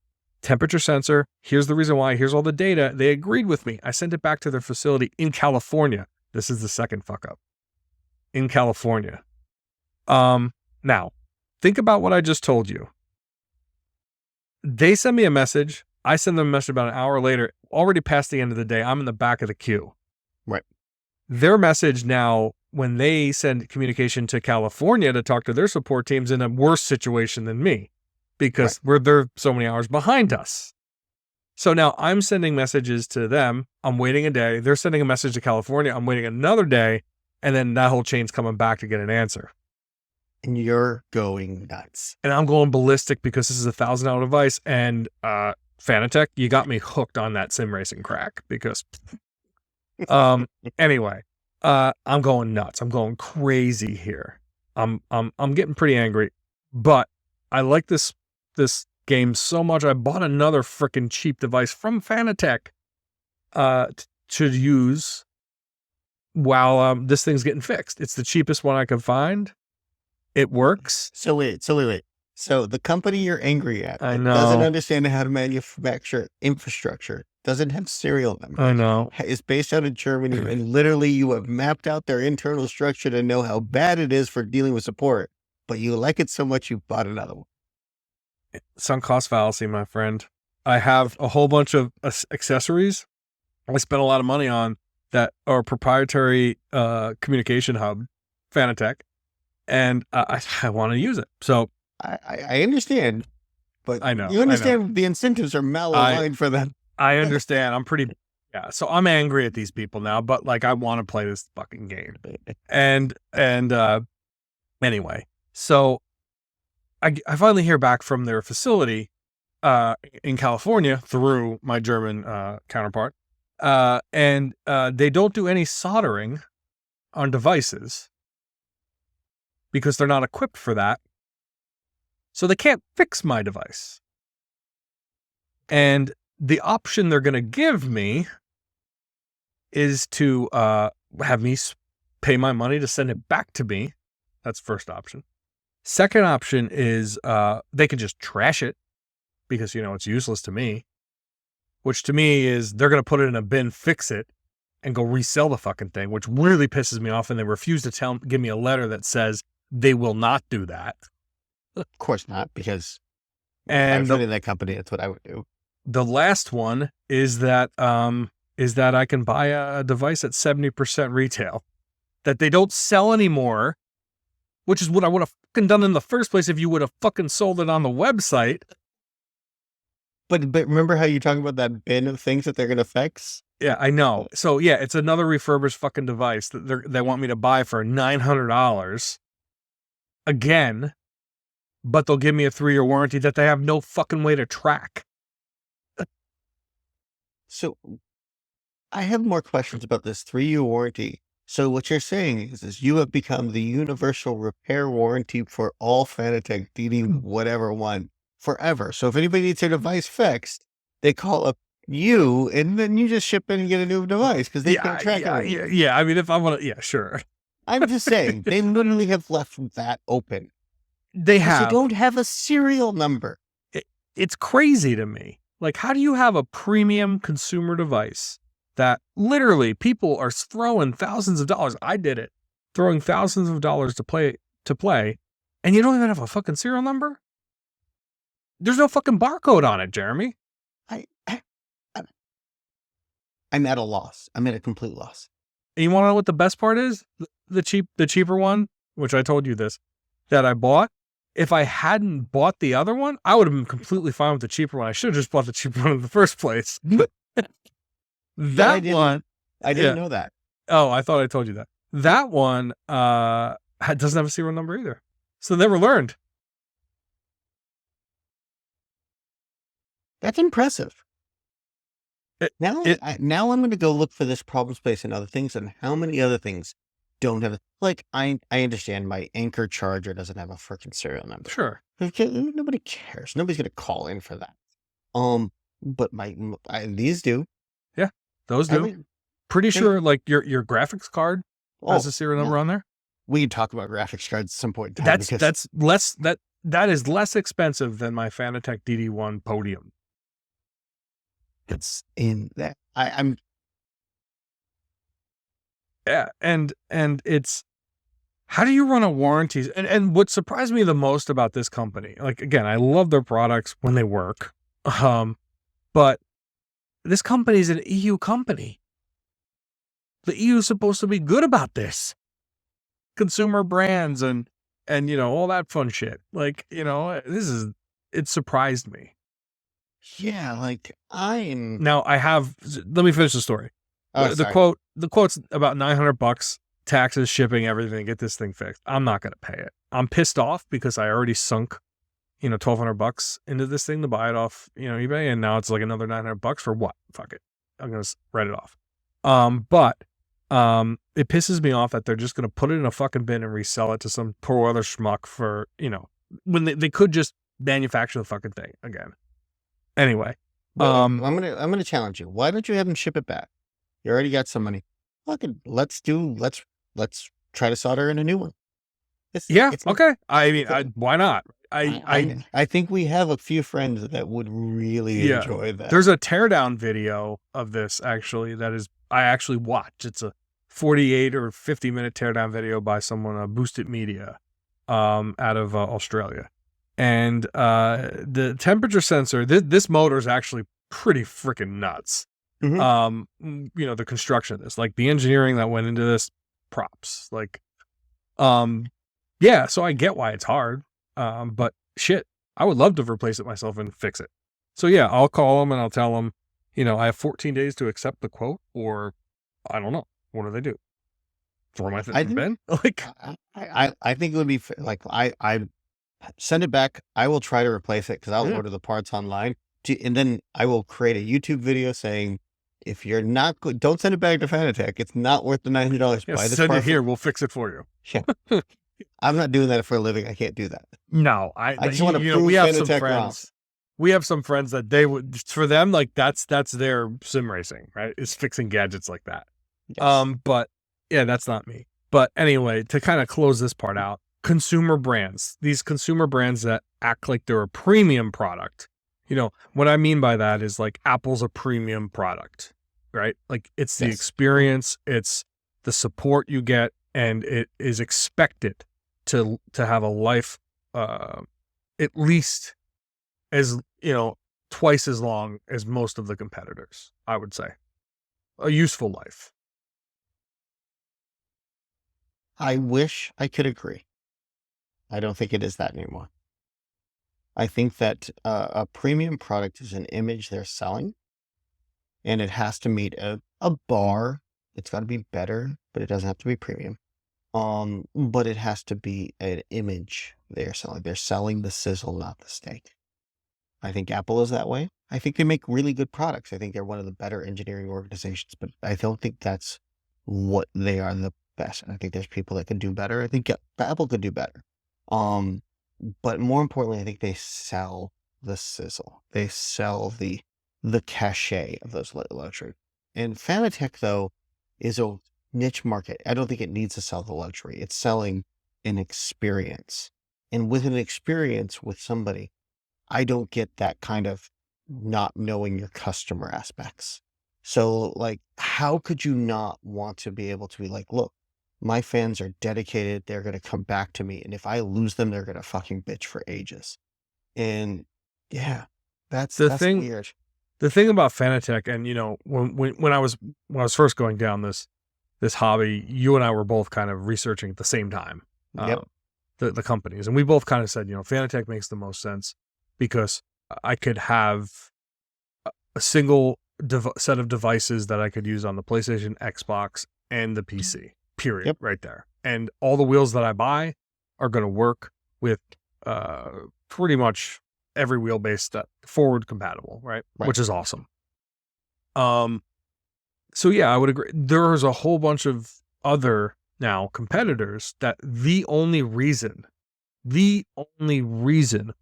Temperature sensor, here's the reason why, here's all the data. They agreed with me. I sent it back to their facility in California. This is the second fuck up. In California. Now, think about what I just told you. They send me a message. I send them a message about an hour later, already past the end of the day. I'm in the back of the queue. Right. Their message now, when they send communication to California to talk to their support teams, in a worse situation than me, because they're so many hours behind us. So now I'm sending messages to them. I'm waiting a day. They're sending a message to California. I'm waiting another day. And then that whole chain's coming back to get an answer. And you're going nuts. And I'm going ballistic because this is a $1,000 device. And Fanatec, you got me hooked on that sim racing crack because anyway, I'm going nuts. I'm going crazy here. I'm getting pretty angry, but I like this game so much. I bought another freaking cheap device from Fanatec to use while this thing's getting fixed. It's the cheapest one I could find. It works. So wait. So the company you're angry at I know. doesn't understand how to manufacture infrastructure, doesn't have serial numbers. I know. Is based out of Germany, and literally you have mapped out their internal structure to know how bad it is for dealing with support, but you like it so much you bought another one. Sunk cost fallacy, my friend. I have a whole bunch of accessories I spent a lot of money on that are proprietary communication hub, Fanatec, and I want to use it. So I understand, but I know you understand the incentives are malaligned for that. I understand. I'm pretty, yeah. So I'm angry at these people now, but like I want to play this fucking game. And anyway, so I finally hear back from their facility in California through my German counterpart, and they don't do any soldering on devices because they're not equipped for that. So they can't fix my device. And the option they're going to give me is to have me pay my money to send it back to me. That's first option. Second option is they can just trash it because, it's useless to me, which to me is they're going to put it in a bin, fix it, and go resell the fucking thing, which really pisses me off. And they refuse to give me a letter that says they will not do that. Of course not, because and in that company, that's what I would do. The last one is that I can buy a device at 70% retail that they don't sell anymore, which is what I would have fucking done in the first place if you would have fucking sold it on the website. But remember how you talk about that bin of things that they're going to fix? Yeah, I know. So yeah, it's another refurbished fucking device that they want me to buy for $900 again, but they'll give me a 3-year warranty that they have no fucking way to track. So I have more questions about this 3-year warranty. So what you're saying is you have become the universal repair warranty for all Fanatec DD whatever one forever. So if anybody needs their device fixed, they call up you, and then you just ship in and get a new device because they can't track it. Yeah. I mean, if I want to, yeah, sure. I'm just saying, they literally have left that open. They have. They don't have a serial number. It's crazy to me. Like, how do you have a premium consumer device that literally people are throwing thousands of dollars? I did it, throwing thousands of dollars to play, and you don't even have a fucking serial number? There's no fucking barcode on it, Jeremy. I'm at a loss. I'm at a complete loss. And you want to know what the best part is? The cheaper one, which I told you this, that I bought. If I hadn't bought the other one, I would have been completely fine with the cheaper one. I should have just bought the cheaper one in the first place. That one, I didn't know that. Oh, I thought I told you that. That one doesn't have a serial number either. So never learned. That's impressive. Now I'm going to go look for this problem space and other things, and how many other things don't have. Like, I understand my Anchor charger doesn't have a freaking serial number. Sure. Nobody cares. Nobody's going to call in for that. But these do. Yeah, those do. Pretty sure, like your graphics card has a serial number on there. We can talk about graphics cards at some point in time. That is less expensive than my Fanatec DD1 Podium. It's in that. I'm Yeah, and it's, how do you run a warranty? And what surprised me the most about this company, like, again, I love their products when they work, but this company is an EU company. The EU is supposed to be good about this. Consumer brands and all that fun shit. Like, it surprised me. Yeah, like Now let me finish the story. Oh, The quote's about $900, taxes, shipping, everything. Get this thing fixed. I'm not going to pay it. I'm pissed off because I already sunk, $1,200 into this thing to buy it off, eBay. And now it's like another $900 for what? Fuck it. I'm going to write it off. But it pisses me off that they're just going to put it in a fucking bin and resell it to some poor other schmuck for, when they could just manufacture the fucking thing again. Anyway, I'm gonna challenge you. Why don't you have them ship it back? You already got some money. Fucking let's try to solder in a new one. Okay. I mean, why not? I think we have a few friends that would really enjoy that. There's a teardown video of this actually I actually watched. It's a 48 or 50 minute teardown video by someone, Boosted Media, out of Australia. And the temperature sensor, this motor is actually pretty freaking nuts. Mm-hmm. The construction of this, like the engineering that went into this, props. Like, so I get why it's hard. But shit, I would love to replace it myself and fix it. So yeah, I'll call them and I'll tell them, I have 14 days to accept the quote, or I don't know. What do they do? Throw my thing in the bin? Like, I think it would be like, I send it back. I will try to replace it because I'll order the parts online. And then I will create a YouTube video saying, if you're not good, don't send it back to Fanatec. It's not worth the $900. Yeah, send it here. We'll fix it for you. Yeah. I'm not doing that for a living. I can't do that. No, I just want to prove we have Fanatec some friends. wrong. We have some friends that they would, for them, like that's their sim racing, right? Is fixing gadgets like that. Yes. But yeah, that's not me. But anyway, to kind of close this part out, consumer brands, these consumer brands that act like they're a premium product. What I mean by that is like Apple's a premium product, right? Like it's the experience, it's the support you get, and it is expected to have a life, at least as, twice as long as most of the competitors, I would say. A useful life. I wish I could agree. I don't think it is that anymore. I think that a premium product is an image they're selling, and it has to meet a bar. It's got to be better, but it doesn't have to be premium. But it has to be an image they're selling. They're selling the sizzle, not the steak. I think Apple is that way. I think they make really good products. I think they're one of the better engineering organizations, but I don't think that's what they are the best. I think there's people that can do better. I think Apple could do better. But more importantly, I think they sell the sizzle. They sell the cachet of those luxury. And Fanatec, though, is a niche market. I don't think it needs to sell the luxury. It's selling an experience. And with an experience with somebody, I don't get that kind of not knowing your customer aspects. So, like, how could you not want to be able to be like, look, my fans are dedicated. They're going to come back to me. And if I lose them, they're going to fucking bitch for ages. And yeah, that's weird. The thing about Fanatec, and when I was first going down this hobby, you and I were both kind of researching at the same time. The companies, and we both kind of said, Fanatec makes the most sense because I could have a single set of devices that I could use on the PlayStation, Xbox, and the PC. Period. Yep. Right there. And all the wheels that I buy are going to work with pretty much every wheelbase that forward compatible, right? Which is awesome. So yeah, I would agree. There's a whole bunch of other now competitors that the only reason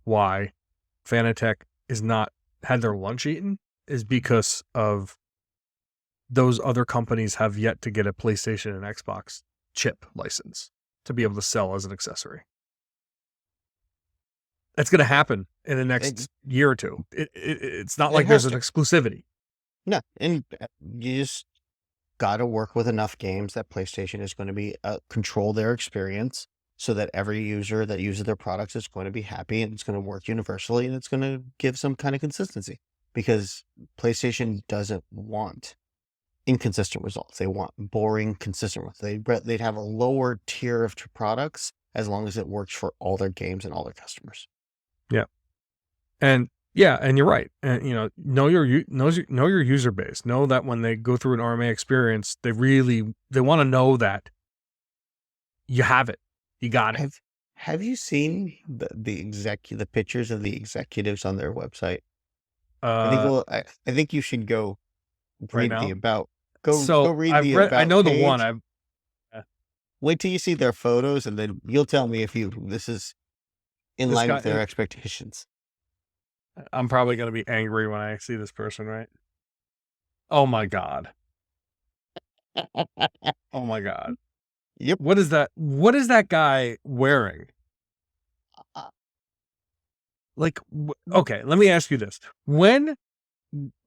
why Fanatec is not had their lunch eaten is because of those other companies have yet to get a PlayStation and Xbox chip license. to be able to sell as an accessory. It's going to happen in the next year or two. It's not like there's an exclusivity. No, and you just got to work with enough games that PlayStation is going to be control their experience so that every user that uses their products is going to be happy and it's going to work universally and it's going to give some kind of consistency, because PlayStation doesn't want inconsistent results. They want boring, consistent ones. They'd have a lower tier of products as long as it works for all their games and all their customers. Yeah. And you're right. And know your user base. Know that when they go through an RMA experience, they want to know that you have it. You got it. Have you seen the pictures of the executives on their website? I think you should go read right the now? about. Go read the about. I know the page. one. Wait till you see their photos, and then you'll tell me if this is in line with their expectations. I'm probably going to be angry when I see this person, right? Oh my God. Oh my God. Yep. What is that? What is that guy wearing? Like, okay, let me ask you this. When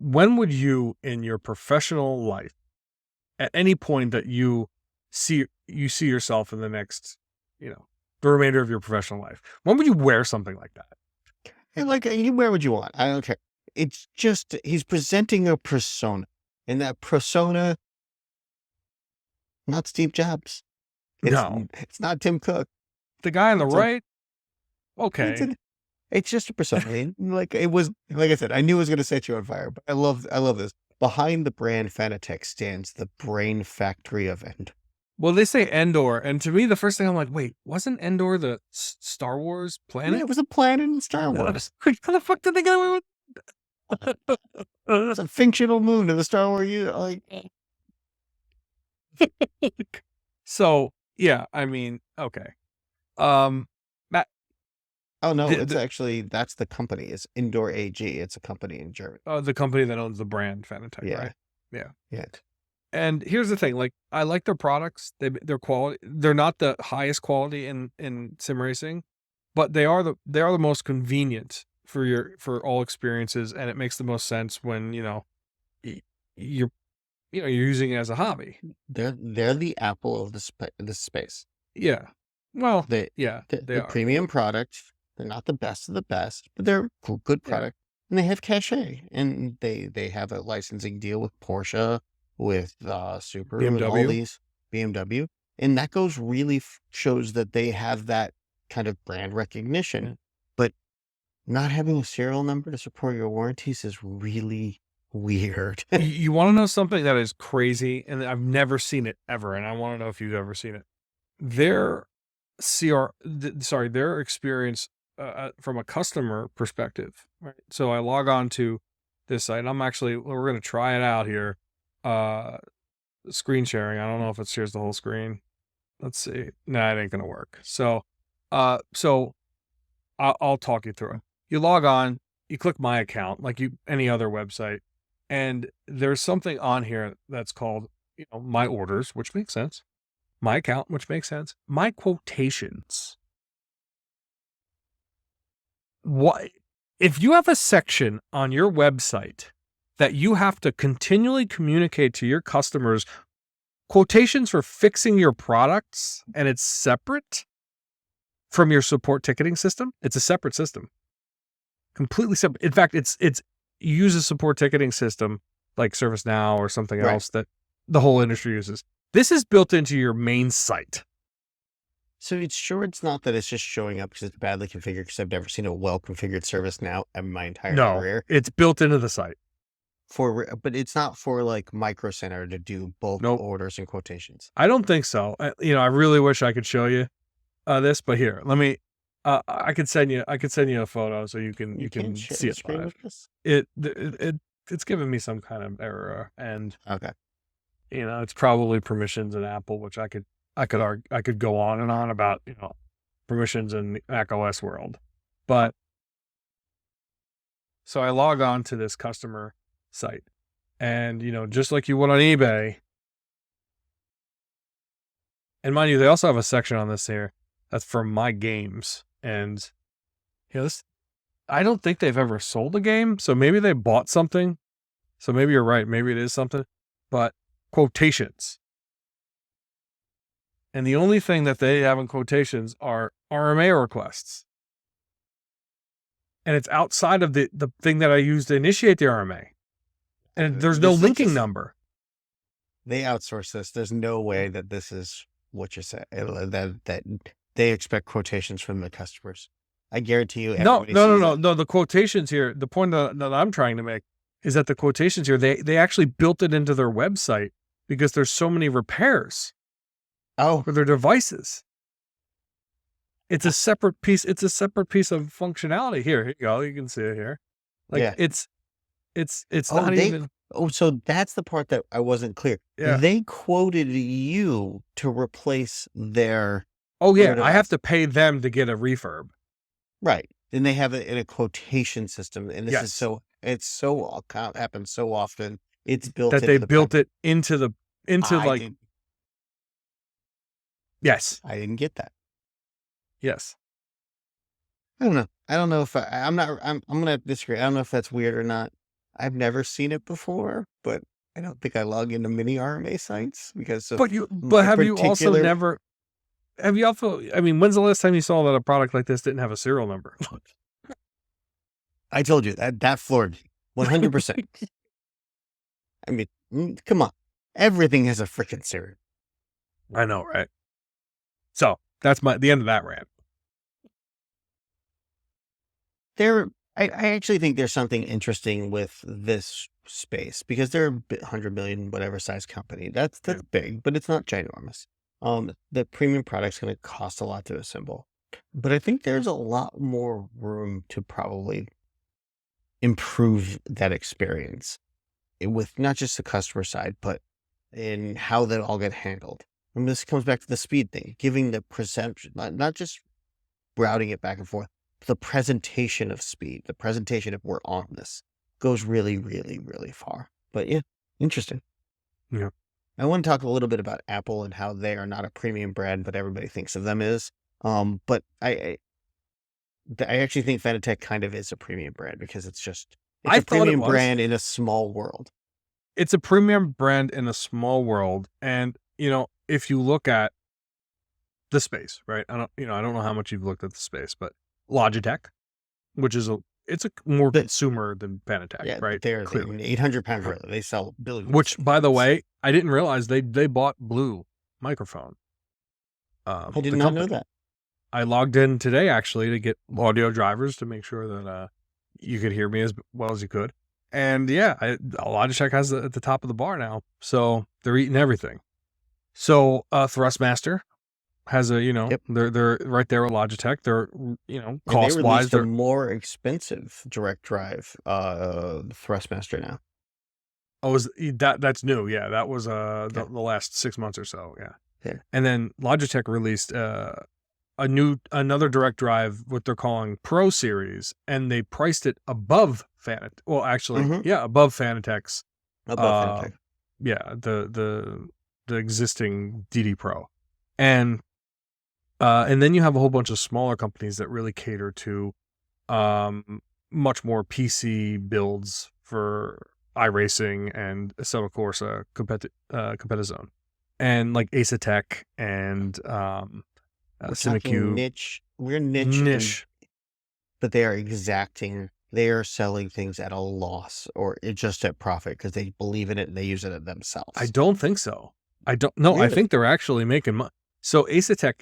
would you, in your professional life, at any point that you see yourself in the next, the remainder of your professional life, when would you wear something like that? And you wear what you want. I don't care. It's just he's presenting a persona, and that persona, not Steve Jobs. It's not Tim Cook. The guy on the right. Okay. It's just a persona. It was, like I said, I knew it was going to set you on fire, but I love this. Behind the brand Fanatec stands the brain factory of Endor. Well, they say Endor, and to me, the first thing I'm like, wait, wasn't Endor the Star Wars planet? Yeah, it was a planet in Star Wars. How the fuck did they get away with? It's a fictional moon in the Star Wars. So yeah, I mean, okay. Matt. Oh no, actually that's the company. It's Indoor AG. It's a company in Germany. Oh, the company that owns the brand Fanatec, right? Yeah. And here's the thing: like, I like their products. Their quality. They're not the highest quality in sim racing, but they are the most convenient for all experiences, and it makes the most sense when you're using it as a hobby. They're the Apple of the space. Yeah. Well, they're premium product. They're not the best of the best, but they're good product, and they have cachet, and they have a licensing deal with Porsche, with Subaru, BMW. and all these BMW, and that shows that they have that kind of brand recognition. Yeah. But not having a serial number to support your warranties is really weird. You want to know something that is crazy, and I've never seen it ever, and I want to know if you've ever seen it. Their experience from a customer perspective, right? So I log on to this site, and we're going to try it out here. Screen sharing. I don't know if it shares the whole screen. Let's see. Nah, it ain't going to work. So I'll talk you through it. You log on, you click my account, like any other website, and there's something on here that's called, my orders, which makes sense. My account, which makes sense. My quotations. What if you have a section on your website that you have to continually communicate to your customers quotations for fixing your products, and it's separate from your support ticketing system? It's a separate system. Completely separate. In fact, it's you use a support ticketing system like ServiceNow or something else that the whole industry uses. This is built into your main site. So it's not that it's just showing up because it's badly configured, because I've never seen a well-configured ServiceNow in my entire career. It's built into the site. But it's not for like Micro Center to do bulk orders and quotations. I don't think so. I really wish I could show you this, but here, let me. I could send you a photo so you can see it live. It's giving me some kind of error, and okay, it's probably permissions in Apple, which I could go on and on about permissions in Mac OS world, but so I log on to this customer site, and just like you would on eBay, And mind you, they also have a section on this here that's for my games. And this, I don't think they've ever sold a game, so maybe they bought something. So maybe you're right. Maybe it is something. But quotations. And the only thing that they have in quotations are RMA requests. And it's outside of the thing that I use to initiate the RMA. And there's no linking number. They outsource this. There's no way that this is what you say, that they expect quotations from the customers. I guarantee you. No. The quotations here, the point that I'm trying to make is that the quotations here, they actually built it into their website because there's so many repairs for their devices. It's a separate piece. It's a separate piece of functionality. Here you go. You can see it here. It's not even. Oh, so that's the part that I wasn't clear. Yeah. They quoted you to replace their. Oh yeah, I have to pay them to get a refurb. Right. And they have it in a quotation system, and this is so happens so often. It's built that they built it into Yes, I didn't get that. Yes. I don't know. I don't know if I'm gonna disagree. I don't know if that's weird or not. I've never seen it before, but I don't think I log into many RMA sites because of. But have you also never? Have you also? I mean, when's the last time you saw that a product like this didn't have a serial number? I told you that floored me 100%. I mean, come on, everything has a freaking serial. I know, right? So that's the end of that rant. I actually think there's something interesting with this space because they're a 100 million whatever size company. That's big, but it's not ginormous. The premium product's going to cost a lot to assemble, but I think there's a lot more room to probably improve that experience with not just the customer side, but in how they all get handled. And this comes back to the speed thing, giving the perception, not just routing it back and forth. The presentation of speed, the presentation of we're on this goes really, really, really far. But yeah, interesting. Yeah. I want to talk a little bit about Apple and how they are not a premium brand, but everybody thinks of them as. But I actually think Fanatec kind of is a premium brand because it's a premium brand in a small world. It's a premium brand in a small world. And, if you look at the space, right? I don't know how much you've looked at the space, but Logitech, which is it's a more consumer than Fanatec, right? They're an 800-pound gorilla. They sell billions. Which, by the way, I didn't realize they bought Blue Microphone. I did not know that. I logged in today actually to get audio drivers to make sure that you could hear me as well as you could. And yeah, Logitech has at the top of the bar now, so they're eating everything. So Thrustmaster has a, they're right there with Logitech. They're, cost wise, they're more expensive direct drive Thrustmaster now. Oh, that's new? Yeah, that was the last 6 months or so. Yeah. And then Logitech released another direct drive, what they're calling Pro Series, and they priced it above Fanatec. Well, actually, above Fanatec's. Above Fanatec. Yeah, the existing DD Pro, and then you have a whole bunch of smaller companies that really cater to much more PC builds for iRacing and Assetto Corsa Competizione, and like Asetek and Cinecube. We're niche, but they are exacting. They are selling things at a loss or just at profit because they believe in it and they use it themselves. I don't think so. I don't know. Really? I think they're actually making money. So Asetek.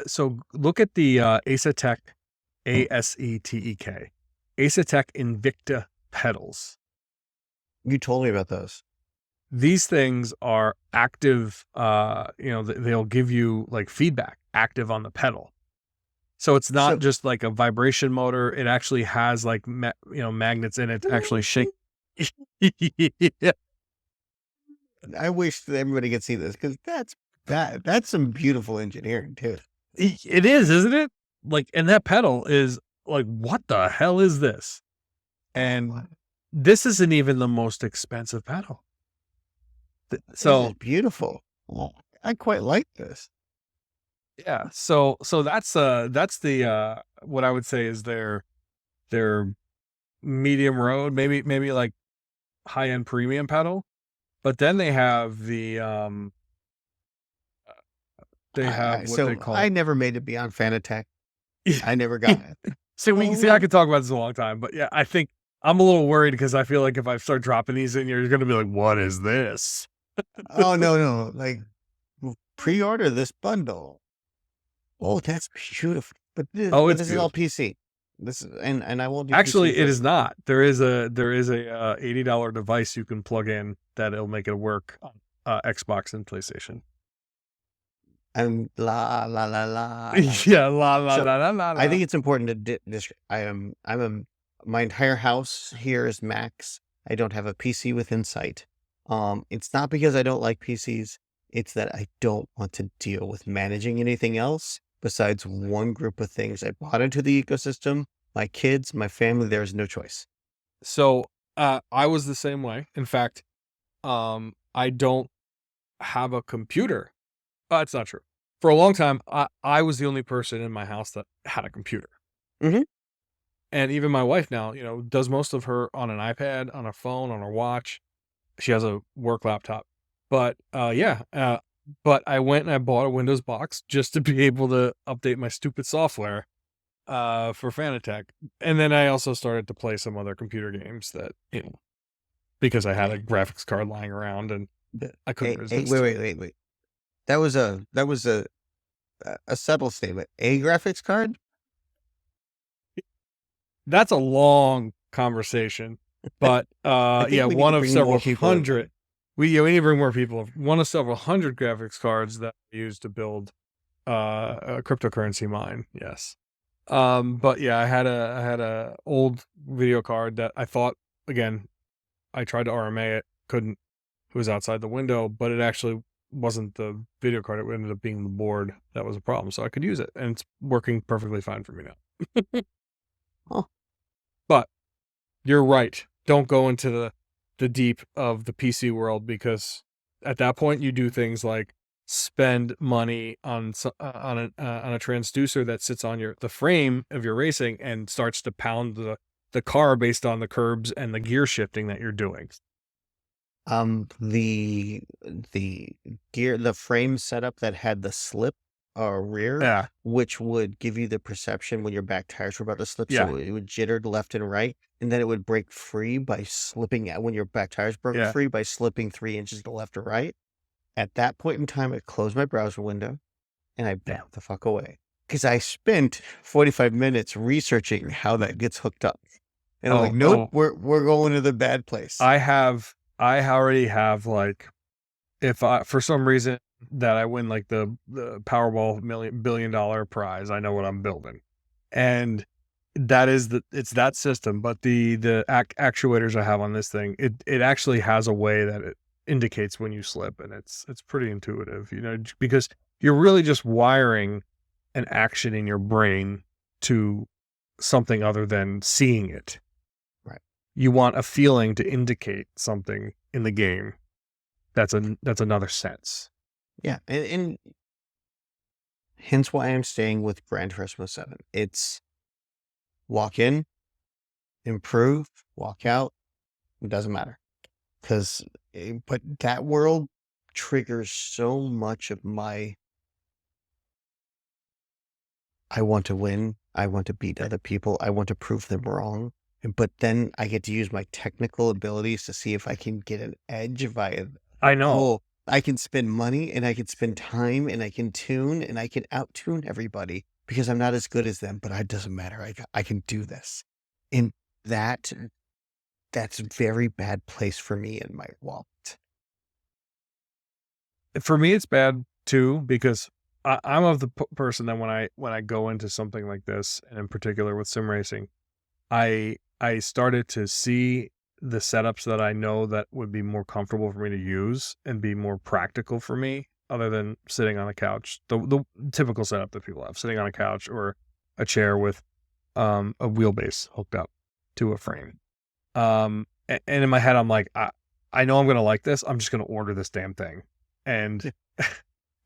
So look at the Asetek, Asetek, Asetek Invicta pedals. You told me about those. These things are active. They'll give you like feedback active on the pedal. So it's not just like a vibration motor. It actually has like magnets in it to actually shake. Yeah. I wish that everybody could see this because that's some beautiful engineering too. It is, isn't it? Like, and that pedal is like, what the hell is this? And this isn't even the most expensive pedal. So this is beautiful. I quite like this. Yeah. So that's the what I would say is their medium road, maybe like high end premium pedal. But then they have they have what they So call I never made it beyond Fanatec. I never got it. see I could talk about this a long time, but yeah, I think I'm a little worried because I feel like if I start dropping these in, you're gonna be like, what is this? Oh no, like pre-order this bundle. Oh, that's beautiful. But Oh, it's this is all beautiful. PC. This is and I won't do Actually, PC it for is not. There is a $80 device you can plug in that'll make it work on Xbox and PlayStation. I'm la la la la. Yeah, la la So la la la. I think it's important to my entire house here is Macs. I don't have a PC within sight. It's not because I don't like PCs. It's that I don't want to deal with managing anything else besides one group of things. I bought into the ecosystem. My kids, my family. There's no choice. So I was the same way. In fact, I don't have a computer. That's not true. For a long time, I was the only person in my house that had a computer. Mhm. And even my wife now, does most of her on an iPad, on a phone, on her watch. She has a work laptop. But but I went and I bought a Windows box just to be able to update my stupid software for Fanatec. And then I also started to play some other computer games that, because I had a graphics card lying around and I couldn't resist. Wait. That was a subtle statement. A graphics card? That's a long conversation, but I think we need one to of bring several more people in. hundred. We need to bring more people. One of several hundred graphics cards that I used to build a cryptocurrency mine. Yes, but yeah, I had a old video card that I thought, again, I tried to RMA it, couldn't. It was outside the window, but it actually wasn't the video card. It ended up being the board that was a problem, so I could use it, and it's working perfectly fine for me now. Huh. But you're right. Don't go into the deep of the PC world, because at that point you do things like spend money on a transducer that sits on the frame of your racing and starts to pound the car based on the curbs and the gear shifting that you're doing. The the frame setup that had the slip rear, Yeah. which would give you the perception when your back tires were about to slip, Yeah. so it would jitter left and right, and then it would break free by slipping out when your back tires broke Yeah. free by slipping 3 inches to left or right. At that point in time, I closed my browser window and I backed the fuck away because I spent 45 minutes researching how that gets hooked up, and I'm like, nope, we're going to the bad place. I already have, like, if I, for some reason that I win like the Powerball billion-dollar prize, I know what I'm building, and it's that system. But the actuators I have on this thing, it actually has a way that it indicates when you slip, and it's pretty intuitive, because you're really just wiring an action in your brain to something other than seeing it. Right. You want a feeling to indicate something in the game. That's another sense. Yeah, and hence why I'm staying with Gran Turismo 7. It's walk in, improve, walk out. It doesn't matter. But that world triggers so much of my, I want to win, I want to beat other people, I want to prove them wrong. But then I get to use my technical abilities to see if I can get an edge via. I know. Oh, I can spend money and I can spend time and I can tune and I can out-tune everybody because I'm not as good as them, but it doesn't matter. I can do this. And that's a very bad place for me in my wallet. For me, it's bad too, because I'm of the person that when I go into something like this, and in particular with sim racing, I started to see the setups that I know that would be more comfortable for me to use and be more practical for me, other than sitting on a couch. The typical setup that people have, sitting on a couch or a chair with a wheelbase hooked up to a frame. And in my head, I'm like, I know I'm going to like this. I'm just going to order this damn thing. And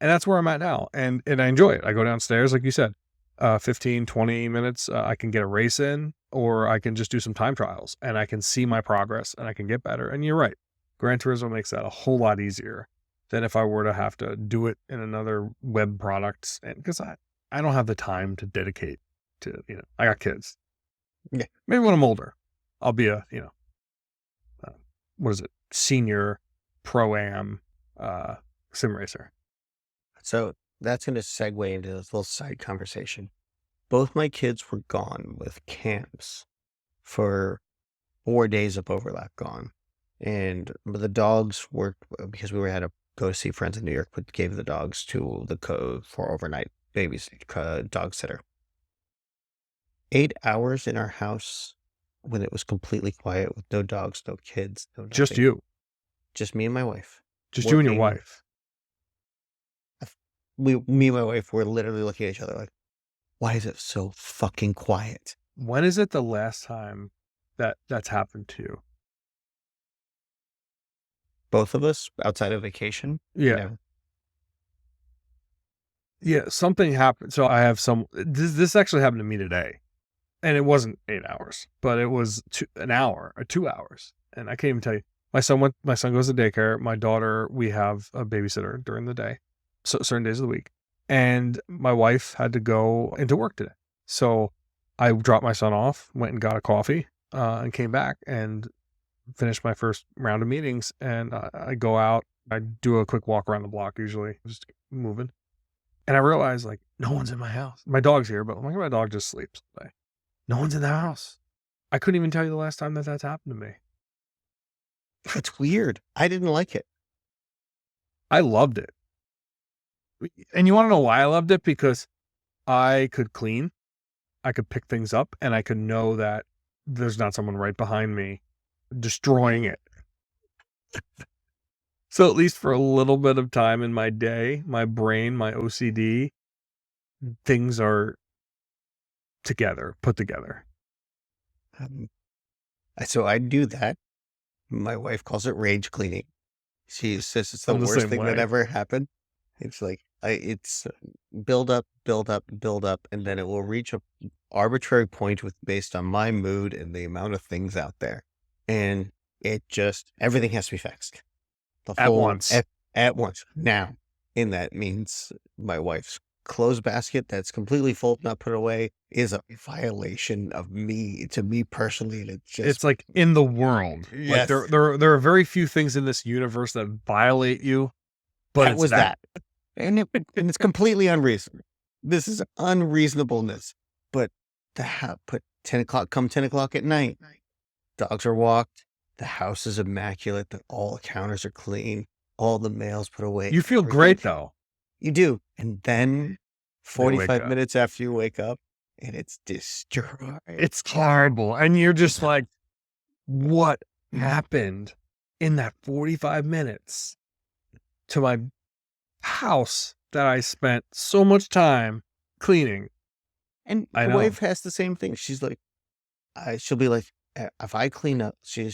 And that's where I'm at now. And I enjoy it. I go downstairs, like you said, 15, 20 minutes. I can get a race in, or I can just do some time trials, and I can see my progress and I can get better. And you're right. Gran Turismo makes that a whole lot easier than if I were to have to do it in another web product. And because I don't have the time to dedicate to, I got kids. Yeah. Maybe when I'm older, I'll be a, what is it? Senior pro-am sim racer. So that's going to segue into this little side conversation. Both my kids were gone with camps for 4 days of overlap gone. And the dogs were, because we had to go to see friends in New York, but gave the dogs to the for overnight dog sitter. 8 hours in our house when it was completely quiet with no dogs, no kids, no nothing. Just you. Just me and my wife. Just you and your wife. Me and my wife were literally looking at each other like, why is it so fucking quiet? When is it the last time that's happened to you? Both of us outside of vacation? Yeah. Yeah, something happened. So I have this actually happened to me today. And it wasn't 8 hours, but it was an hour or 2 hours. And I can't even tell you. My son goes to daycare. My daughter, we have a babysitter during the day, so certain days of the week. And my wife had to go into work today. So I dropped my son off, went and got a coffee, and came back and finished my first round of meetings. And I go out, I do a quick walk around the block, usually just moving. And I realized, like, no one's in my house. My dog's here, but my dog just sleeps today. No one's in the house. I couldn't even tell you the last time that's happened to me. It's weird. I didn't like it. I loved it. And you want to know why I loved it? Because I could clean, I could pick things up, and I could know that there's not someone right behind me destroying it. So at least for a little bit of time in my day, my brain, my OCD, things are put together. So I do that. My wife calls it rage cleaning. She says it's the worst thing that ever happened. It's like, it's build up, and then it will reach a arbitrary point based on my mood and the amount of things out there. And everything has to be fixed. At once. At once. Now, and that means my wife's clothes basket that's completely full, not put away, is a violation of me, to me personally. And it's like in the world. Yes. Like there are very few things in this universe that violate you, but it was that. And it's completely unreasonable. This is unreasonableness. But put 10 o'clock at night, dogs are walked, the house is immaculate, all the counters are clean, all the mail's put away. You feel great though. You do. And then 45 minutes after you wake up, and it's destroyed. It's horrible. And you're just like, what happened in that 45 minutes to my house that I spent so much time cleaning? And my wife has the same thing. She's like, she'll be like, if I clean up, she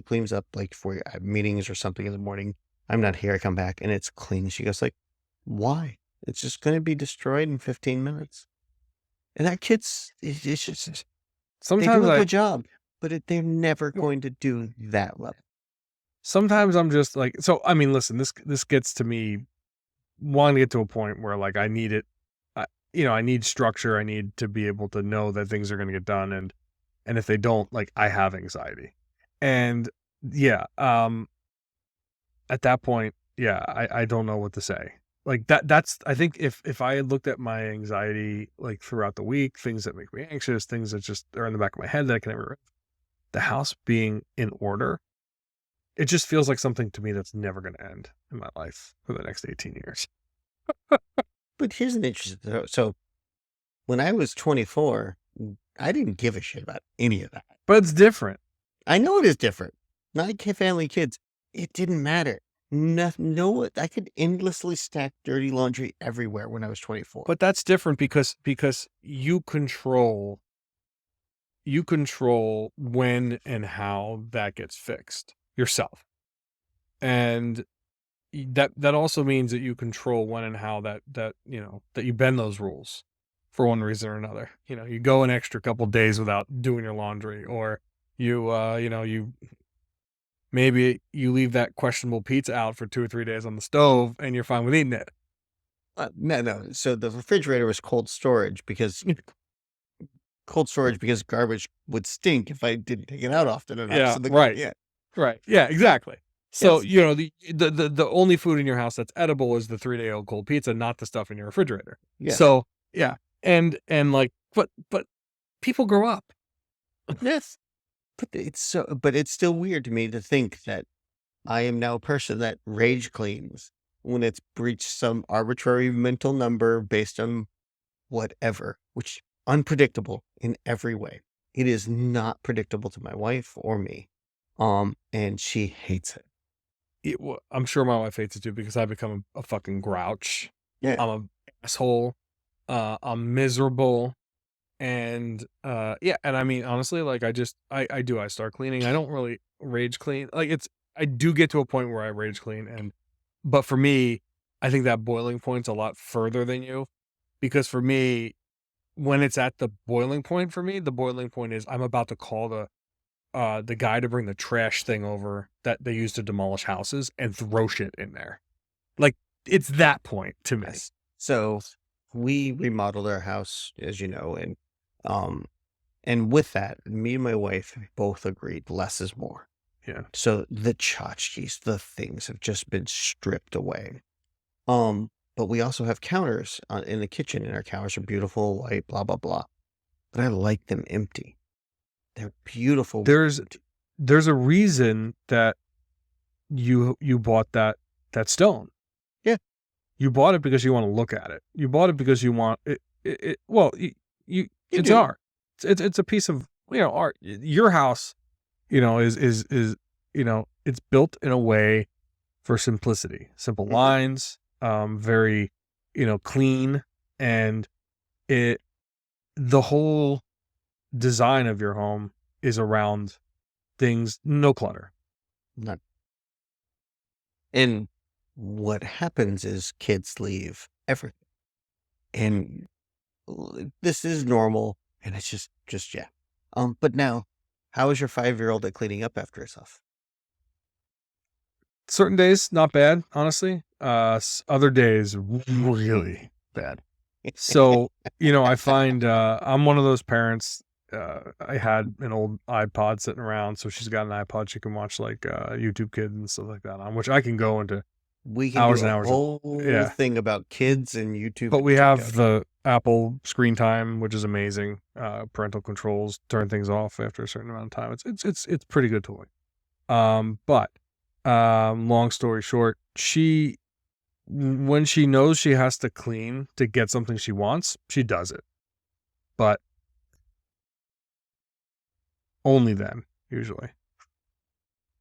cleans up like for meetings or something in the morning. I'm not here. I come back and it's clean. She goes like, why? It's just going to be destroyed in 15 minutes. And that kid's, it's just, sometimes they do a good job, but they're never going to do that level. Sometimes I'm just like, so, I mean, listen, this gets to me wanting to get to a point where like I need it, I need structure. I need to be able to know that things are going to get done. And if they don't, like, I have anxiety. And yeah, at that point, yeah, I don't know what to say. Like that's, I think if I had looked at my anxiety, like throughout the week, things that make me anxious, things that just are in the back of my head that I can never, the house being in order, it just feels like something to me that's never going to end in my life for the next 18 years. But here's an interesting, so when I was 24, I didn't give a shit about any of that. But it's different. I know it is different. Not family, kids. It didn't matter. No, I could endlessly stack dirty laundry everywhere when I was 24. But that's different because you control when and how that gets fixed yourself. And that also means that you control when and how that you bend those rules for one reason or another. You go an extra couple days without doing your laundry, or you maybe you leave that questionable pizza out for 2 or 3 days on the stove and you're fine with eating it. No. So the refrigerator was cold storage because garbage would stink if I didn't take it out often enough. Yeah, So right. yeah, Right. Yeah, exactly. So, yes, the only food in your house that's edible is the 3-day-old cold pizza, not the stuff in your refrigerator. yeah, So, yeah. And like, but people grow up. yes. But it's still weird to me to think that I am now a person that rage cleans when it's breached some arbitrary mental number based on whatever, which unpredictable in every way. It is not predictable to my wife or me. And she hates it. I'm sure my wife hates it too because I become a fucking grouch. Yeah. I'm an asshole. I'm miserable. And yeah, and I mean honestly, like I start cleaning. I don't really rage clean. Like I do get to a point where I rage clean, but for me, I think that boiling point's a lot further than you, because for me, when it's at the boiling point for me, the boiling point is I'm about to call the guy to bring the trash thing over that they use to demolish houses and throw shit in there. Like, it's that point to me. Yes. So we remodeled our house, as you know, and with that, me and my wife both agreed less is more. Yeah. So the tchotchkes, the things have just been stripped away. But we also have counters in the kitchen, and our counters are beautiful, white, blah blah blah. But I like them empty. They're beautiful. There's a reason that you bought that stone. Yeah. You bought it because you want to look at it. You bought it because you want it. Well, it's do. art. It's a piece of art. Your house, is it's built in a way for simplicity, simple lines, very clean, and the whole design of your home is around things, no clutter. None. And what happens is kids leave everything. And this is normal, and it's just yeah. But now, how is your 5-year-old at cleaning up after herself? Certain days, not bad, honestly. Other days, really bad. So, I find I'm one of those parents. I had an old iPod sitting around, so she's got an iPod she can watch like YouTube Kids and stuff like that on, which I can go into We can hours do and a hours. whole thing about kids and YouTube. But we have the Apple Screen Time, which is amazing. Parental controls turn things off after a certain amount of time. It's pretty good toy. But long story short, when she knows she has to clean to get something she wants, she does it. But only then, usually.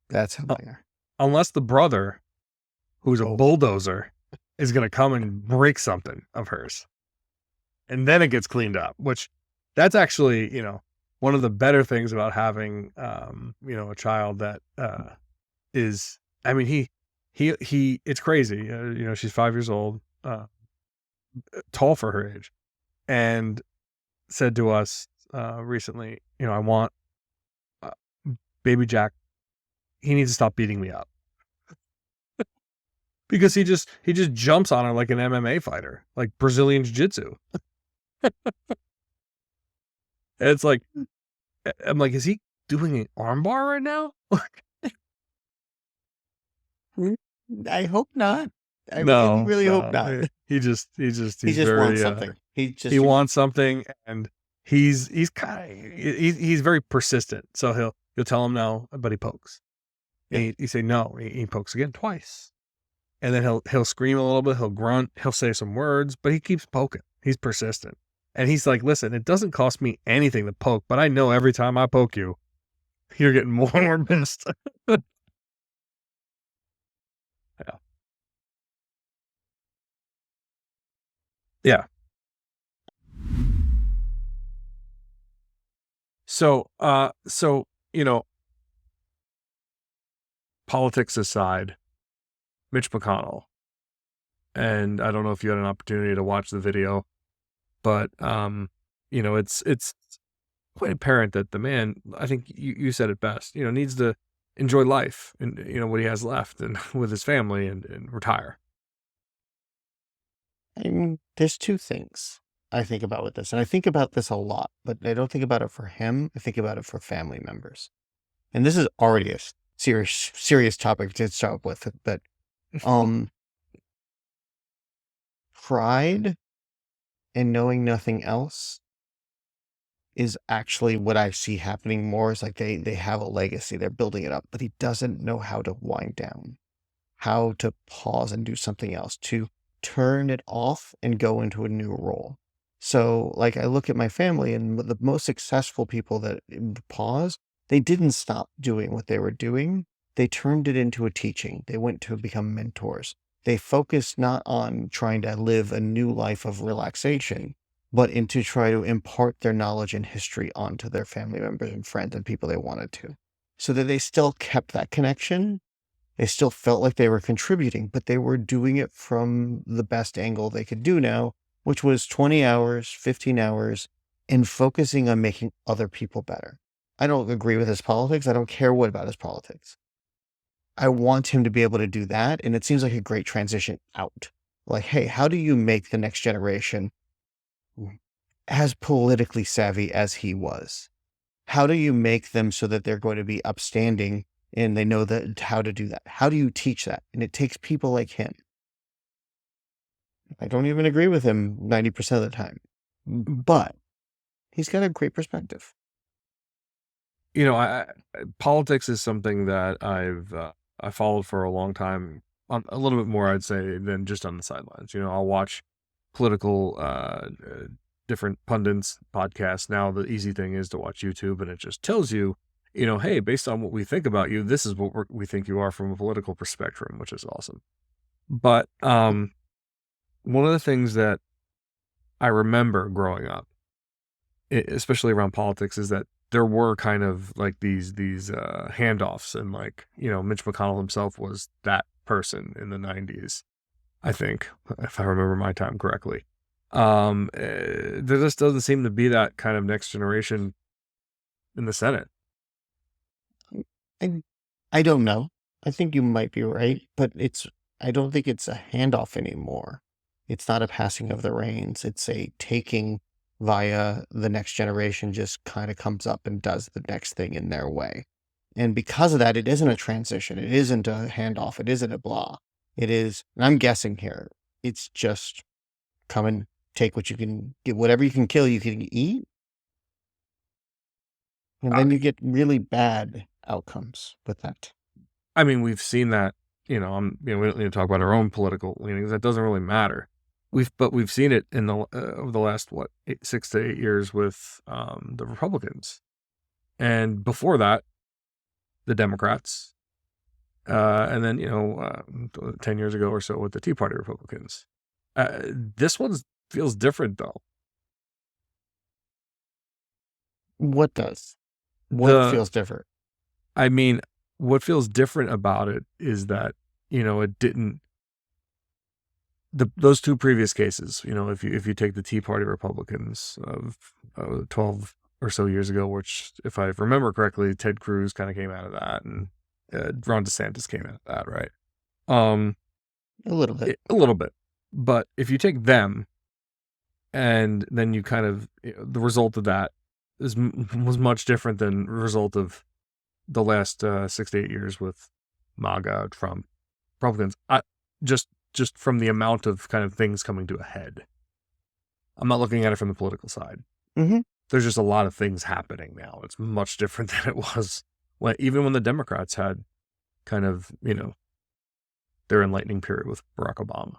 That's how they are. Unless the brother, who's a bulldozer, is going to come and break something of hers. And then it gets cleaned up, which that's actually, one of the better things about having, a child that is, I mean, he it's crazy. She's 5 years old, tall for her age, and said to us recently, I want baby Jack. He needs to stop beating me up. Because he just jumps on her like an MMA fighter, like Brazilian Jiu-Jitsu. And it's like, I'm like, is he doing an armbar right now? I hope not. I really hope not. He just very, wants something. He wants something, and he's very persistent. So he'll tell him no, but he pokes. Yeah. And he say no. He pokes again twice. And then he'll scream a little bit, he'll grunt, he'll say some words, but he keeps poking. He's persistent. And he's like, listen, it doesn't cost me anything to poke, but I know every time I poke you, you're getting more and more pissed. Yeah. Yeah. So, politics aside, Mitch McConnell. And I don't know if you had an opportunity to watch the video, but it's quite apparent that the man, I think you said it best, needs to enjoy life and what he has left and with his family and retire. I mean, there's two things I think about with this, and I think about this a lot, but I don't think about it for him. I think about it for family members. And this is already a serious topic to start with, but um, pride and knowing nothing else is actually what I see happening more. Is like they have a legacy, they're building it up, but he doesn't know how to wind down, how to pause and do something else, to turn it off and go into a new role. So, like, I look at my family and the most successful people that pause, they didn't stop doing what they were doing. They turned it into a teaching. They went to become mentors. They focused not on trying to live a new life of relaxation, but into try to impart their knowledge and history onto their family members and friends and people they wanted to. So that they still kept that connection. They still felt like they were contributing, but they were doing it from the best angle they could do now, which was 20 hours, 15 hours, and focusing on making other people better. I don't agree with his politics. I don't care what about his politics. I want him to be able to do that, and it seems like a great transition out. Like, hey, how do you make the next generation as politically savvy as he was? How do you make them so that they're going to be upstanding and they know that how to do that? How do you teach that? And it takes people like him. I don't even agree with him 90% of the time, but he's got a great perspective. Politics is something that I followed for a long time, a little bit more, I'd say, than just on the sidelines. I'll watch political different pundits podcasts. Now the easy thing is to watch YouTube, and it just tells you, hey, based on what we think about you, this is what we think you are from a political perspective, which is awesome. But one of the things that I remember growing up, especially around politics, is that there were kind of like these handoffs, and like, Mitch McConnell himself was that person in the 90s, I think, if I remember my time correctly. There just doesn't seem to be that kind of next generation in the Senate. I don't know. I think you might be right, but I don't think it's a handoff anymore. It's not a passing of the reins. It's a taking via the next generation just kind of comes up and does the next thing in their way. And because of that, it isn't a transition. It isn't a handoff. It isn't a blah. It is, and I'm guessing here, it's just come and take what you can get, whatever you can kill, you can eat. And then you get really bad outcomes with that. I mean, we've seen that, we don't need to talk about our own political leanings. That doesn't really matter. We've seen it in the over the last 6 to 8 years with the Republicans, and before that, the Democrats, and then 10 years ago or so with the Tea Party Republicans. This one feels different though. What does? What feels different? I mean, what feels different about it is that it didn't. Those two previous cases, if you take the Tea Party Republicans of 12 or so years ago, which, if I remember correctly, Ted Cruz kind of came out of that, and Ron DeSantis came out of that, right? A little bit. But if you take them, and then you kind of, the result of that was much different than the result of the last 6 to 8 years with MAGA, Trump, Republicans. Just from the amount of kind of things coming to a head. I'm not looking at it from the political side. Mm-hmm. There's just a lot of things happening now. It's much different than it was even when the Democrats had kind of, their enlightening period with Barack Obama.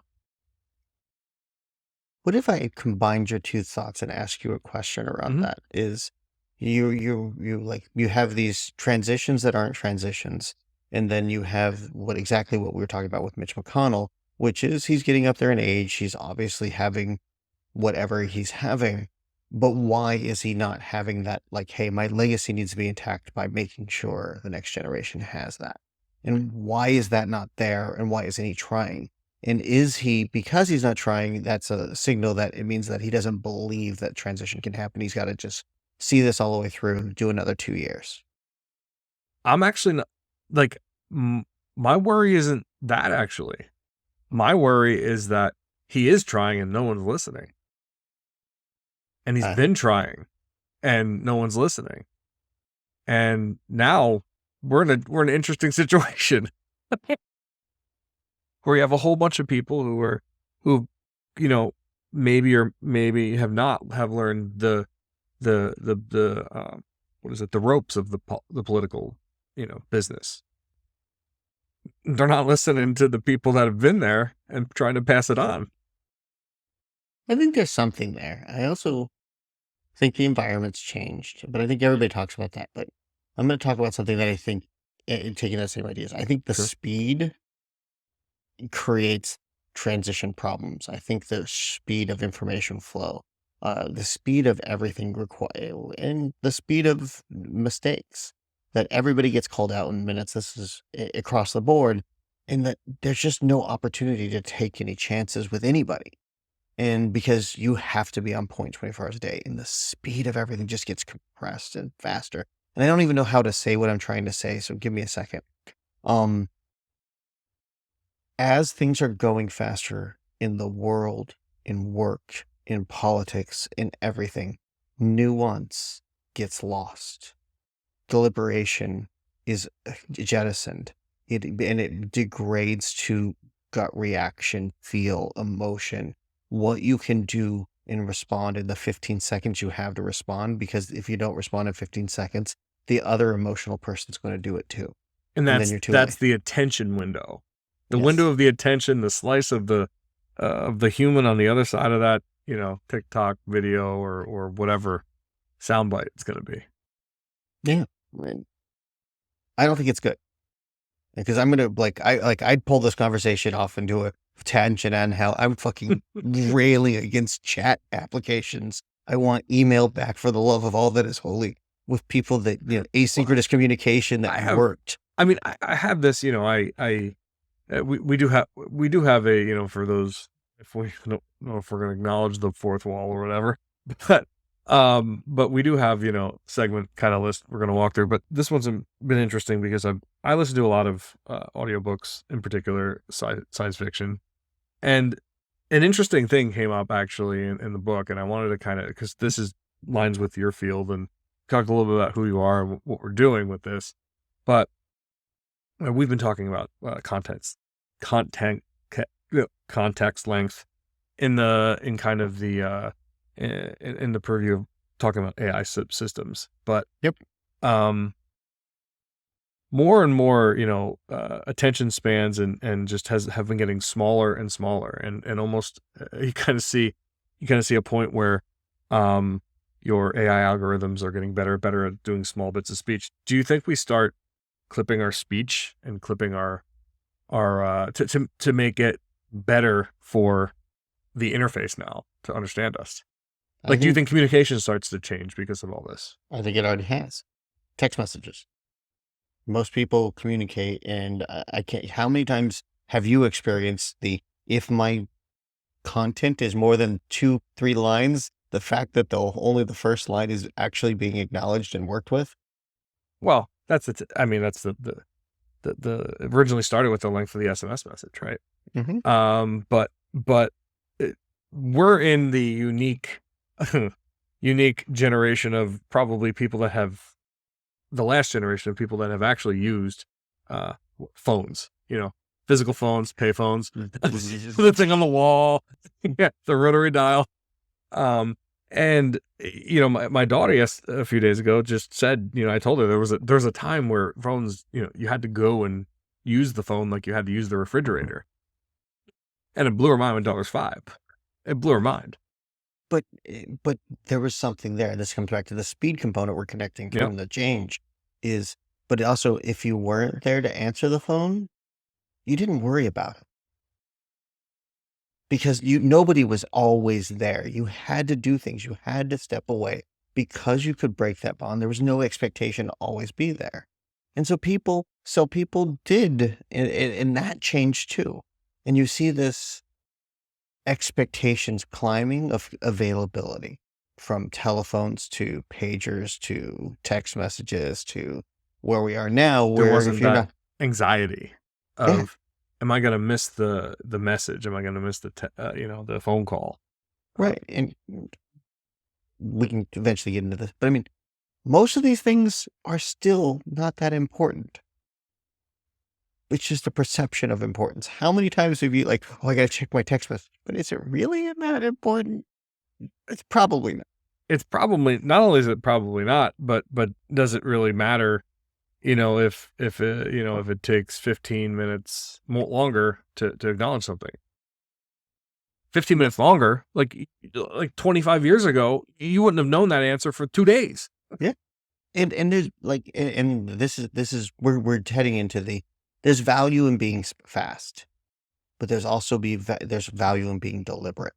What if I combined your two thoughts and ask you a question around that? Is you have these transitions that aren't transitions, and then you have exactly what we were talking about with Mitch McConnell, which is he's getting up there in age. He's obviously having whatever he's having, but why is he not having that, like, hey, my legacy needs to be intact by making sure the next generation has that? And why is that not there? And why isn't he trying? And is he, because he's not trying, that's a signal that it means that he doesn't believe that transition can happen. He's got to just see this all the way through, do another 2 years. I'm actually not, like, my worry isn't that, actually. My worry is that he is trying and no one's listening. And he's been trying and no one's listening. And now we're in an interesting situation where you have a whole bunch of people who maybe have learned the what is it, the ropes of the political business. They're not listening to the people that have been there and trying to pass it on. I think there's something there. I also think the environment's changed, but I think everybody talks about that. But I'm going to talk about something that I think, taking that same ideas, I think the speed creates transition problems. I think the speed of information flow, the speed of everything required, and the speed of mistakes, that everybody gets called out in minutes. This is across the board, and that there's just no opportunity to take any chances with anybody. And because you have to be on point 24 hours a day, and the speed of everything just gets compressed and faster. And I don't even know how to say what I'm trying to say, so give me a second. As things are going faster in the world, in work, in politics, in everything, nuance gets lost. Deliberation is jettisoned. It degrades to gut reaction, feel, emotion, what you can do and respond in the 15 seconds you have to respond, because if you don't respond in 15 seconds, the other emotional person's going to do it too. And then you're too that's late. the attention window. The Yes. window of the attention, the slice of the human on the other side of that, TikTok video or whatever soundbite it's going to be. Yeah. I don't think it's good. Because I'm going to, I'd pull this conversation off into a tangent on how I'm fucking railing against chat applications. I want email back, for the love of all that is holy, with people that, asynchronous communication that worked. I mean, I have this, we do have a, for those, if we don't know if we're going to acknowledge the fourth wall or whatever, but we do have, segment kind of list we're going to walk through. But this one's been interesting because I listen to a lot of audiobooks, in particular science fiction, and an interesting thing came up actually in the book, and I wanted to kind of, because this is lines with your field, and talk a little bit about who you are and what we're doing with this. But we've been talking about context length in the purview of talking about AI systems. But more and more, attention spans and just have been getting smaller and smaller, and almost you kind of see a point where your AI algorithms are getting better at doing small bits of speech. Do you think we start clipping our speech and clipping our to make it better for the interface now to understand us? Like, do you think communication starts to change because of all this? I think it already has. Text messages. Most people communicate, and I can't. How many times have you experienced if my content is more than 2-3 lines, the fact that only the first line is actually being acknowledged and worked with? Well, that's the originally started with the length of the SMS message, right? Mm-hmm. But we're in the unique generation of probably people that have the last generation of people that have actually used phones, physical phones, pay phones, the thing on the wall, the rotary dial. And my daughter a few days ago just said, I told her there was a time where phones, you had to go and use the phone like you had to use the refrigerator. And it blew her mind when daughter was 5. It blew her mind. But there was something there. This comes back to the speed component we're connecting to, and the change is, but also if you weren't there to answer the phone, you didn't worry about it. Because nobody was always there. You had to do things. You had to step away because you could break that bond. There was no expectation to always be there. And so people did, and that changed too. And you see this expectations climbing of availability, from telephones to pagers to text messages to where we are now, There where wasn't if you're that not, anxiety yeah, of, am I going to miss the message? Am I going to miss the the phone call? right. And we can eventually get into this, but I mean, most of these things are still not that important. It's just a perception of importance. How many times have you like, oh, I gotta check my text message, but is it really that important? It's probably not. It's probably not only is it probably not, but does it really matter? If if it takes 15 minutes longer to acknowledge something. 15 minutes longer, like 25 years ago, you wouldn't have known that answer for 2 days. Yeah. And there's like, and this is we're heading into there's value in being fast, but there's also there's value in being deliberate.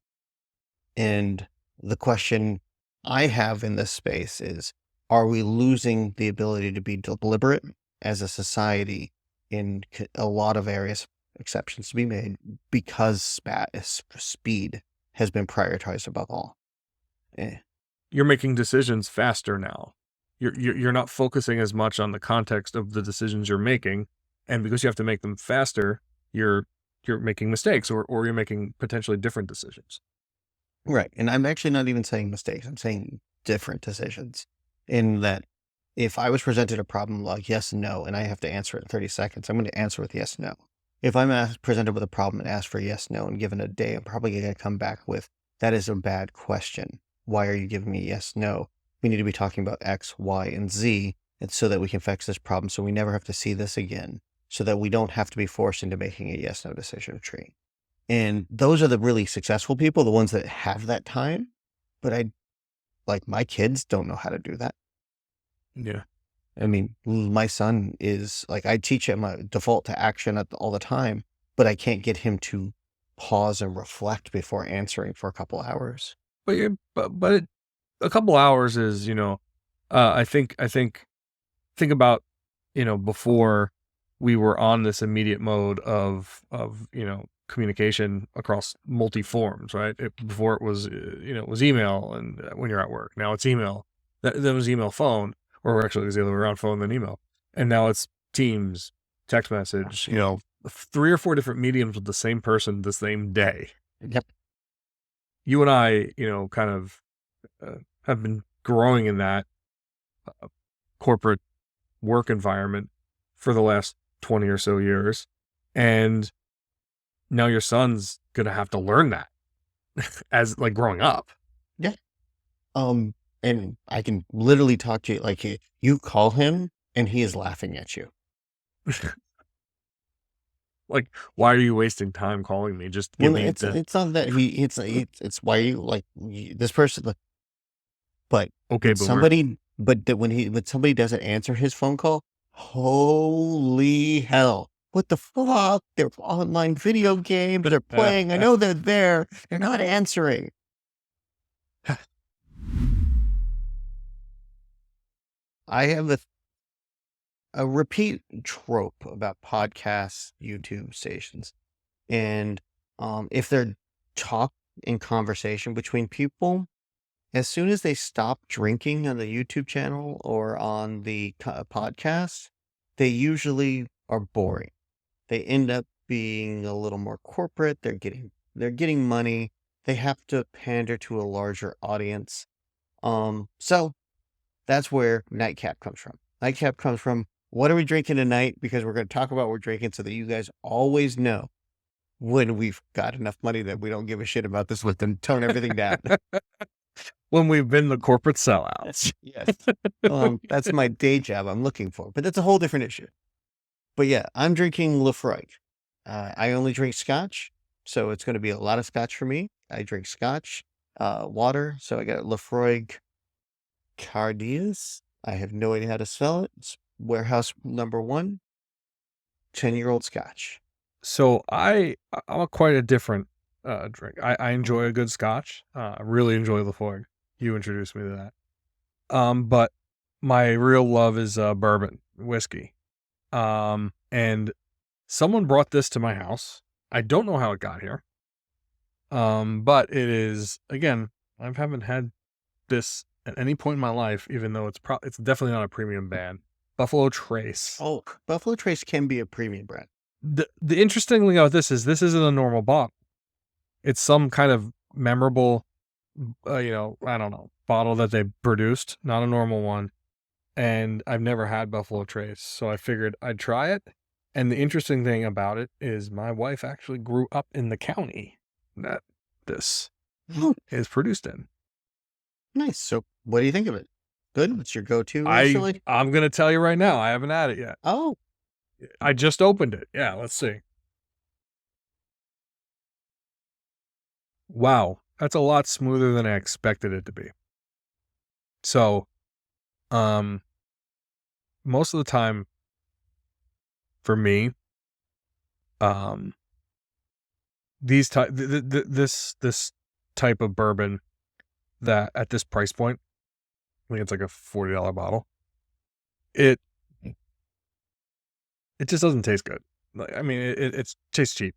And the question I have in this space is, are we losing the ability to be deliberate as a society in a lot of areas, exceptions to be made, because speed has been prioritized above all? You're making decisions faster now. You're not focusing as much on the context of the decisions you're making, and because you have to make them faster, you're making mistakes, or you're making potentially different decisions. Right. And I'm actually not even saying mistakes. I'm saying different decisions, in that if I was presented a problem like yes and no, and I have to answer it in 30 seconds, I'm going to answer with yes, no. If I'm presented with a problem and asked for yes, no, and given a day, I'm probably going to come back with, that is a bad question. Why are you giving me yes, no? We need to be talking about X, Y, and Z, and so that we can fix this problem, so we never have to see this again, so that we don't have to be forced into making a yes, no decision tree. And those are the really successful people, the ones that have that time. But my kids don't know how to do that. Yeah. I mean, my son is like, I teach him a default to action all the time, but I can't get him to pause and reflect before answering for a couple hours. But a couple hours is, I think about, before we were on this immediate mode of communication across multi forms, right? Before it was, it was email, and when you're at work, now it's email. Then it was email, phone, or actually it was the other way around, phone then email, and now it's Teams, text message. 3 or 4 different mediums with the same person the same day. Yep. You and I, kind of have been growing in that corporate work environment for the last 20 or so years, and now your son's gonna have to learn that as like growing up. Yeah. And I can literally talk to you like, you call him and he is laughing at you. Like, why are you wasting time calling me? Just give Well, me it's not that it's why you like this person, but okay, when somebody doesn't answer his phone call, holy hell. What the fuck? They're online video games, they're playing. I know they're there. They're not answering. I have a repeat trope about podcasts, YouTube stations. And if they're talk in conversation between people, as soon as they stop drinking on the YouTube channel or on the podcast, they usually are boring. They end up being a little more corporate. They're getting money. They have to pander to a larger audience. So that's where Nightcap comes from. Nightcap comes from, what are we drinking tonight? Because we're going to talk about what we're drinking so that you guys always know when we've got enough money that we don't give a shit about this with and tone everything down. When we've been the corporate sellouts. Yes. That's my day job I'm looking for, but that's a whole different issue. But yeah, I'm drinking Lefroy. I only drink scotch, so it's going to be a lot of scotch for me. I drink scotch, water, so I got Lefroy Cardias. I have no idea how to spell it. It's warehouse number 1, 10-year-old scotch. So I'm quite a different drink. I enjoy a good scotch. I really enjoy Lefroy. You introduced me to that. But my real love is bourbon whiskey. And someone brought this to my house. I don't know how it got here. But it is, again, I haven't had this at any point in my life, even though it's definitely not a premium brand. Buffalo Trace. Oh, Buffalo Trace can be a premium brand. The interesting thing about this isn't a normal bottle. It's some kind of memorable, I don't know, bottle that they produced, not a normal one. And I've never had Buffalo Trace, so I figured I'd try it. And the interesting thing about it is my wife actually grew up in the county that this Oh, is produced in. nice. So, what do you think of it? Good. What's your go-to recently? I'm going to tell you right now, I haven't had it yet. Oh, I just opened it. Yeah, let's see. Wow, that's a lot smoother than I expected it to be. So, most of the time for me, this type of bourbon that at this price point, I think it's like a $40 bottle. It just doesn't taste good. Like, I mean, it tastes cheap.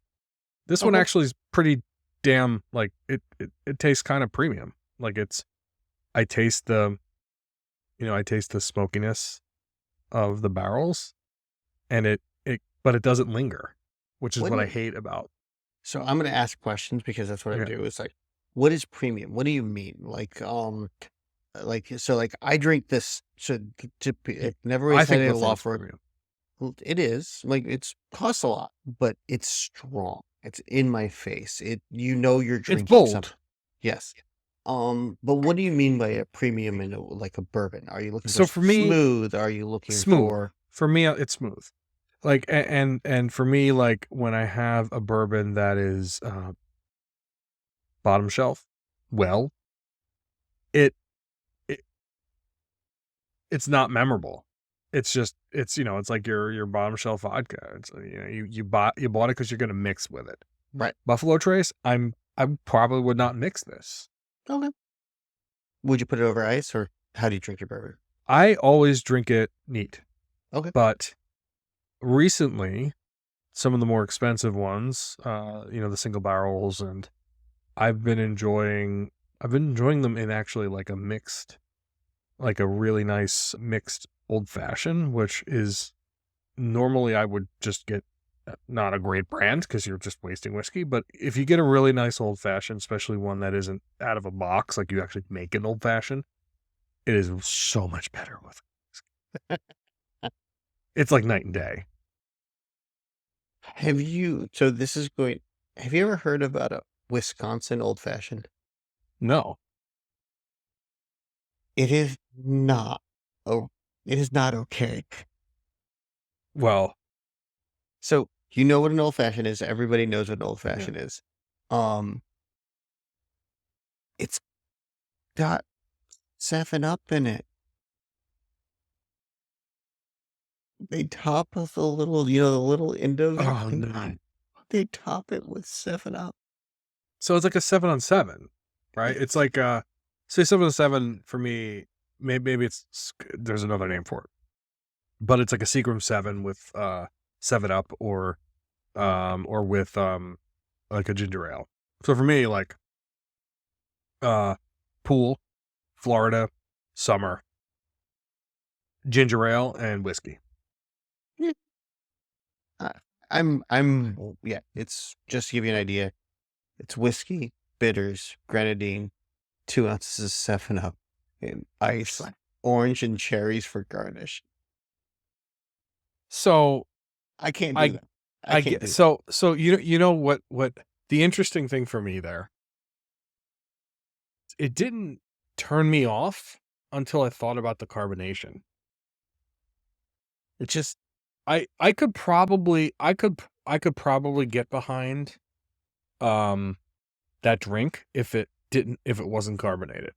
This one okay. actually is pretty damn, like, it tastes kind of premium. Like, I taste the smokiness of the barrels, and but it doesn't linger, which is What what do I you- hate about. So I'm going to ask questions because that's what I Okay. do. It's like, what is premium? What do you mean? Like I drink this. So it never I always had think a Buffalo's lot for it. premium. Well, it is like it's costs a lot, but it's strong. It's in my face. You're It's drinking bold. something. Yes. But what do you mean by a premium in like a bourbon? Are you looking So for for me, smooth? Are you looking smooth. for For me, it's smooth. Like, and for me, like, when I have a bourbon that is bottom shelf, well, it it's not memorable. It's just it's like your bottom shelf vodka. It's you bought it because you're gonna mix with it. right? Buffalo Trace, I probably would not mix this. Okay. Would you put it over ice or how do you drink your bourbon? I always drink it neat. Okay. But recently, some of the more expensive ones, the single barrels, and I've been enjoying them in actually like a really nice mixed old fashioned, which is normally I would just get not a great brand because you're just wasting whiskey. But if you get a really nice old fashioned, especially one that isn't out of a box, like you actually make an old fashioned, it is so much better with. It's like night and day. Have you ever heard about a Wisconsin old fashioned? No. It is not. Oh, it is not okay. Well, So you know what an old fashioned is. Everybody knows what an old fashioned is. It's got 7-Up in it. They top with the little, the little Indos. oh no. They top it with 7-Up. So it's like a 7-on-7, right? It's like say 7-on-7 for me. Maybe there's another name for it, but it's like a Seagram 7 with 7-Up or with like a ginger ale. So for me, like pool, Florida, summer, ginger ale and whiskey. Yeah. It's just to give you an idea. It's whiskey, bitters, grenadine, 2 ounces of 7-Up, and ice, orange and cherries for garnish. So I can't do that. I get so you know what the interesting thing for me there. It didn't turn me off until I thought about the carbonation. It just I could probably get behind that drink if it wasn't carbonated.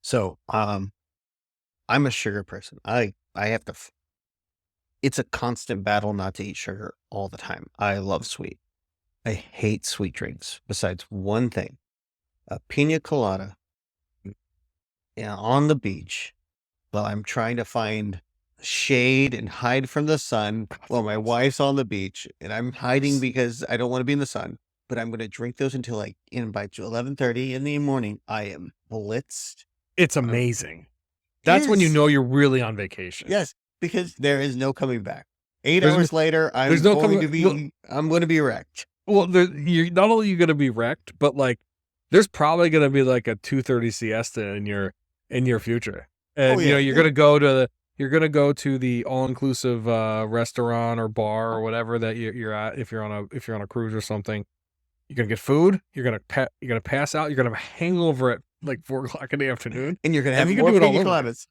So, I'm a sugar person. I have to. It's a constant battle not to eat sugar all the time. I love sweet. I hate sweet drinks. Besides one thing, a pina colada on the beach. While I'm trying to find shade and hide from the sun while my wife's on the beach, and I'm hiding because I don't want to be in the sun. But I'm going to drink those until like by 11:30 in the morning. I am blitzed. It's amazing. It That's when you is. know you're really on vacation. Yes, because there is no coming back. 8 There's hours later, there's I'm no going coming- to be. I'm going to be wrecked. Well, you're not only going to be wrecked, but like there's probably going to be like a 2:30 siesta in your future, and Oh, you know yeah. you're going to go to the all-inclusive restaurant or bar or whatever that you're at if you're on a cruise or something. You're gonna get food. You're gonna pass out. You're gonna have a hangover at like 4:00 in the afternoon. And you're going to And have you more can do it all pina over coladas.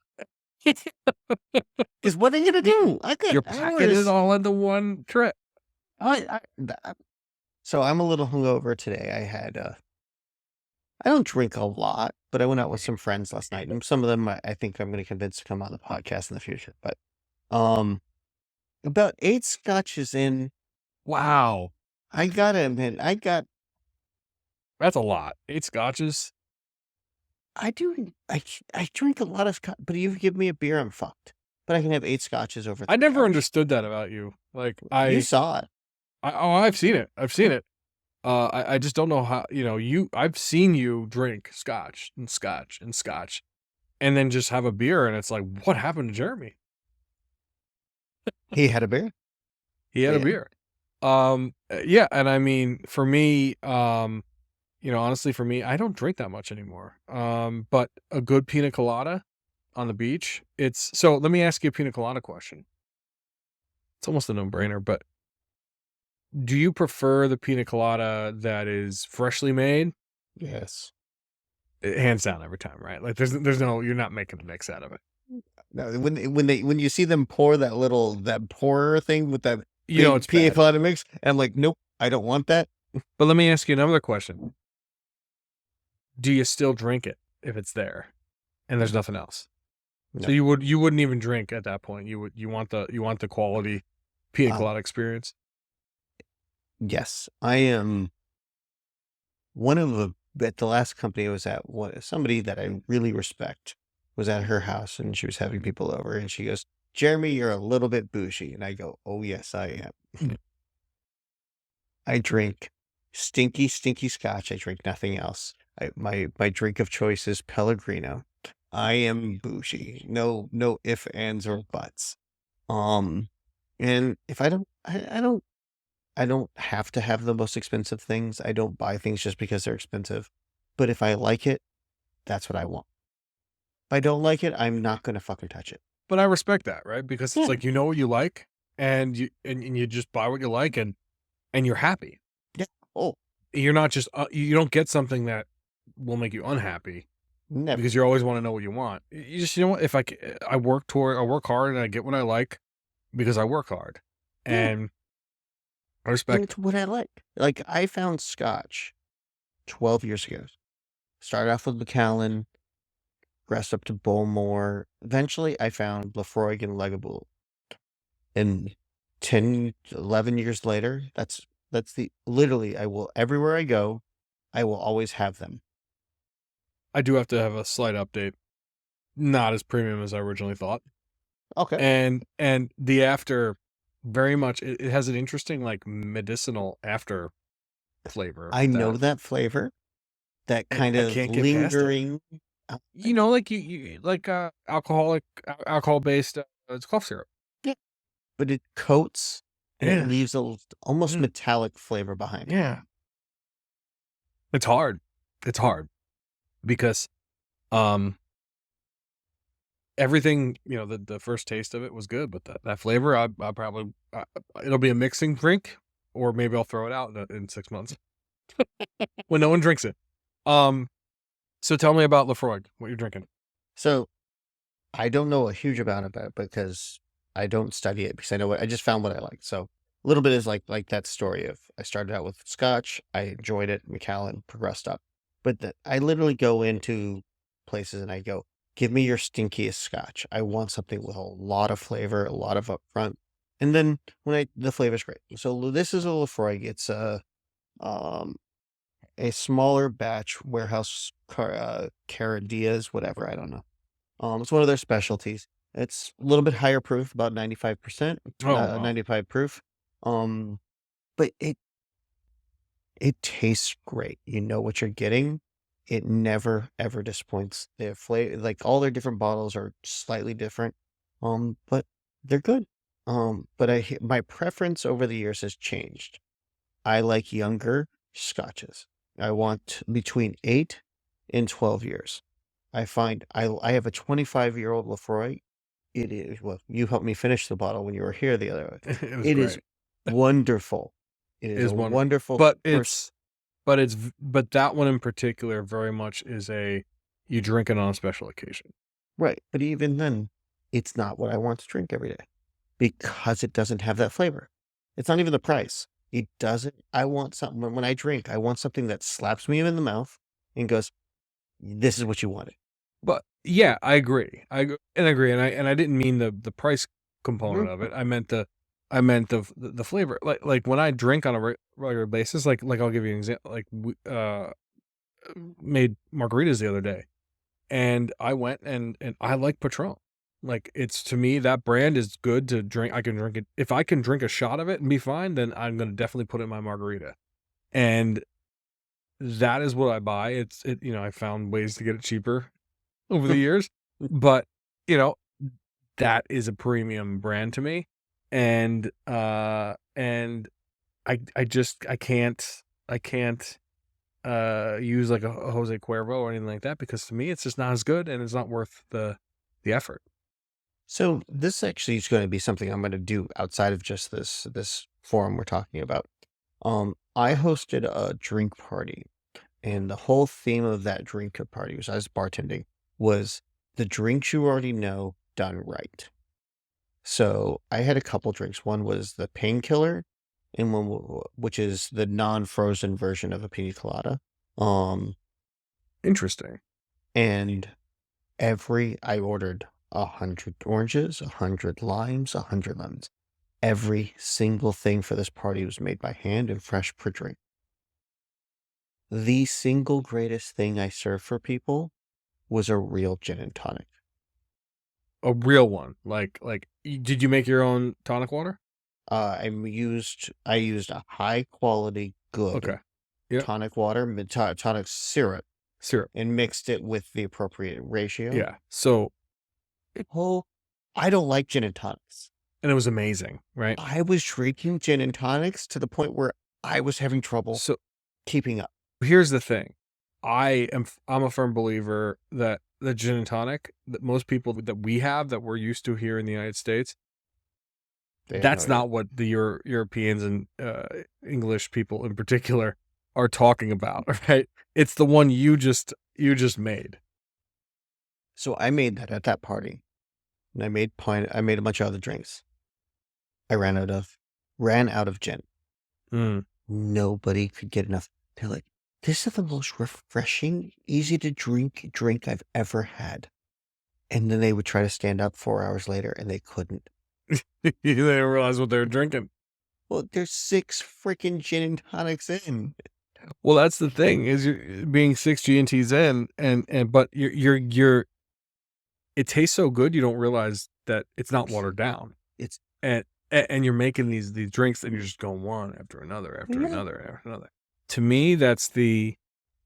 Because what are you going to do? You're packing it all into one trip. So I'm a little hungover today. I don't drink a lot, but I went out with some friends last night, and some of them I think I'm going to convince to come on the podcast in the future. But about 8 scotches in, Wow, I gotta admit, that's a lot. 8 scotches. I drink a lot of scotch, but if you give me a beer, I'm fucked. But I can have 8 scotches over. I 3 never hours. understood that about you. Like You saw it. I've seen it. I've seen it. I just don't know how, I've seen you drink scotch and scotch and scotch and then just have a beer. And it's like, what happened to Jeremy? He had a beer. He had a Yeah. beer. Yeah. And I mean, for me, honestly, for me, I don't drink that much anymore. But a good pina colada on the beach, so let me ask you a pina colada question. It's almost a no-brainer, but do you prefer the pina colada that is freshly made? Yes. Hands down every time, right? Like there's no, you're not making a mix out of it. No, when you see them pour that pourer thing with that It's pina bad. colada mix, and I'm like, nope, I don't want that. But let me ask you another question. Do you still drink it if it's there and there's nothing else? No. So you wouldn't even drink at that point. You want the quality pina colada experience. Yes, I am. One of at the last company I was at, somebody that I really respect was at her house, and she was having people over, and she goes, "Jeremy, you're a little bit bougie," and I go, "Oh yes, I am." I drink stinky scotch. I drink nothing else. My drink of choice is Pellegrino. I am bougie. No ifs, ands, or buts. And if I don't have to have the most expensive things. I don't buy things just because they're expensive. But if I like it, that's what I want. If I don't like it, I'm not gonna fucking touch it. But I respect that, right? Because it's Yeah. like what you like, and you just buy what you like, and you're happy. Yeah. Oh, You're not just you don't get something that will make you unhappy never. because you always want to know what you want. You just what, if I work hard and I get what I like because I work hard, Yeah. and I And respect. it's what I like. Like I found scotch 12 years ago. Started off with Macallan, progressed up to Bowmore. Eventually, I found Lafroig and Legable. And 10, 11 years later, that's literally, I will, everywhere I go, I will always have them. I do have to have a slight update. Not as premium as I originally thought. Okay. And the after, very much, it has an interesting like medicinal after flavor. I know that flavor, that I kind of can't get past it. lingering. Like you like alcohol based it's cough syrup. But it coats and Yeah. it leaves almost Mm. metallic flavor behind. Yeah. It's hard. It's hard because everything, the first taste of it was good, but that flavor, I probably it'll be a mixing drink, or maybe I'll throw it out in 6 months when no one drinks it. So tell me about Lafroig, what you're drinking. So I don't know a huge amount about it because I don't study it, because I just found what I like. So a little bit is like that story of I started out with scotch, I enjoyed it, Macallan, progressed up. But I literally go into places and I go, give me your stinkiest scotch. I want something with a lot of flavor, a lot of upfront. And then the flavor's great. So this is a Lafroig. It's a smaller batch warehouse Caradias, whatever, I don't know. It's one of their specialties. It's a little bit higher proof, about 95%, Oh, wow. 95 proof. But it tastes great. You know what you're getting. It never ever disappoints. Their flavor, like all their different bottles are slightly different, but they're good. But my preference over the years has changed. I like younger scotches. I want between 8 and 12 years. I find I have a 25-year-old Lefroy. It is, well, you helped me finish the bottle when you were here the other way. It was It is great. wonderful. It It is is a wonderful. wonderful But first. but that one in particular very much is you drink it on a special occasion. Right. But even then, it's not what I want to drink every day because it doesn't have that flavor. It's not even the price. It doesn't. I want something when I drink, I want something that slaps me in the mouth and goes, this is what you wanted. But yeah, I agree. I agree, and I didn't mean the price component of it. I meant the flavor. Like when I drink on a regular basis, like I'll give you an example. Like we made margaritas the other day, and I went and I like Patron. Like it's, to me, that brand is good to drink. I can drink it. If I can drink a shot of it and be fine, then I'm going to definitely put it in my margarita. And that is what I buy. I found ways to get it cheaper over the years, but that is a premium brand to me. And I can't use like a Jose Cuervo or anything like that, because to me it's just not as good and it's not worth the effort. So this actually is going to be something I'm going to do outside of just this forum we're talking about. I hosted a drink party, and the whole theme of that drink party, was I was bartending, was the drinks you already know done right. So I had a couple drinks. One was the painkiller, and one which is the non-frozen version of a pina colada. Interesting. And I ordered 100 oranges, 100 limes, 100 lemons. Every single thing for this party was made by hand and fresh per drink. The single greatest thing I served for people was a real gin and tonic. A real one. Like did you make your own tonic water? I used a high quality, good Okay. Yep. tonic water, tonic syrup, Syrup. and mixed it with the appropriate ratio. Yeah. So, I don't like gin and tonics. and it was amazing, right? I was drinking gin and tonics to the point where I was having trouble So keeping up. here's the thing. I'm a firm believer that the gin and tonic that most people that we're used to here in the United States, that's not what the Europeans and English people in particular are talking about, right? It's the one you just made. So I made that at that party, and I made a bunch of other drinks. I ran out of gin. Nobody could get enough. They're like, this is the most refreshing, easy to drink I've ever had. And then they would try to stand up 4 hours later, and they couldn't. They didn't realize what they were drinking. Well, there's 6 freaking gin and tonics in. Well, that's the thing, is you're being 6 G&Ts in, but you're it tastes so good you don't realize that it's not watered down. And you're making these drinks, and you're just going one after another after another after another. To me, that's the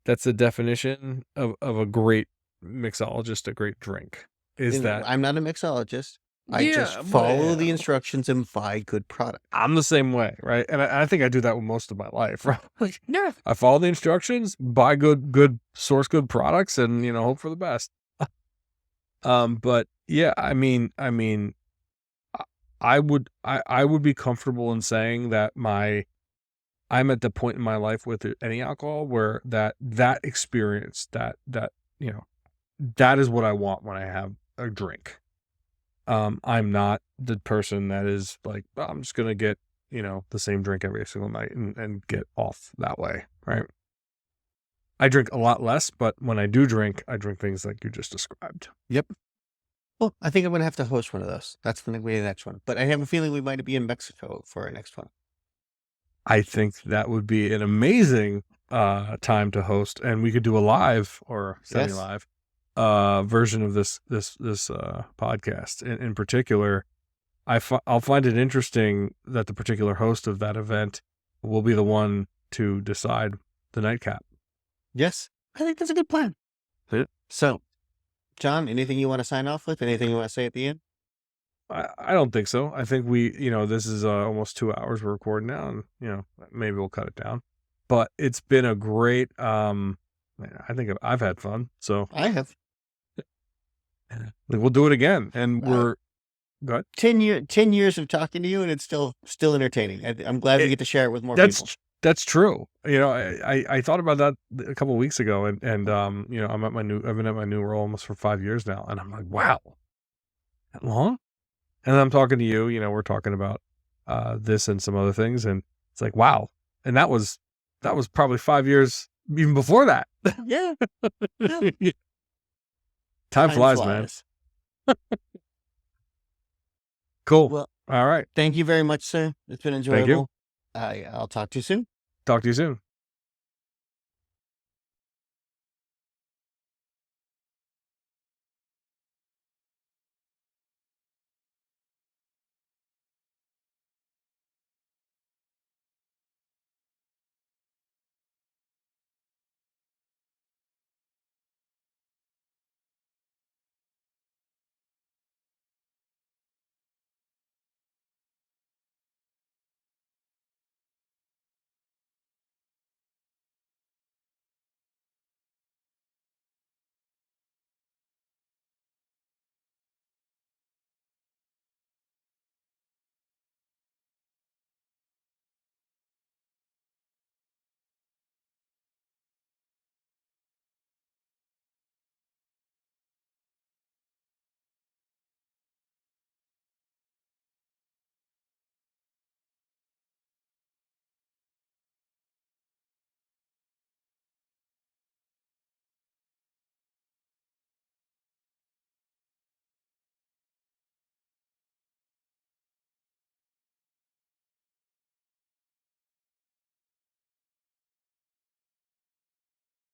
definition of a great mixologist, a great drink. I'm not a mixologist. I just follow the instructions and buy good product. I'm the same way, right? And I think I do that with most of my life, right? I follow the instructions, buy good source good products, and hope for the best. But yeah, I mean, I would be comfortable in saying that I'm at the point in my life with any alcohol where that experience, that is what I want when I have a drink. I'm not the person that is like, oh, I'm just gonna get the same drink every single night and get off that way, right? I drink a lot less, but when I do drink, I drink things like you just described. Yep. Well, I think I'm gonna have to host one of those. That's the next one. But I have a feeling we might be in Mexico for our next one. I think that would be an amazing time to host, and we could do a live or semi-live. version of this podcast. In particular, I'll find it interesting that the particular host of that event will be the one to decide the nightcap. Yes, I think that's a good plan. Yeah. So, John, anything you want to sign off with? Anything you want to say at the end? I don't think so. I think we, this is almost 2 hours we're recording now, and maybe we'll cut it down. But it's been a great. I think I've had fun. So I have. We'll do it again, and we're. Go ahead. 10 years of talking to you, and it's still entertaining. I'm glad we get to share it with more people. That's true. I thought about that a couple of weeks ago, and I've been at my new role almost for 5 years now, and I'm like, wow, that long? And I'm talking to you, we're talking about this and some other things, and it's like, wow. And that was probably 5 years even before that. Yeah. Time flies, man. Cool. Well, all right. Thank you very much, sir. It's been enjoyable. Thank you. I'll talk to you soon. Talk to you soon.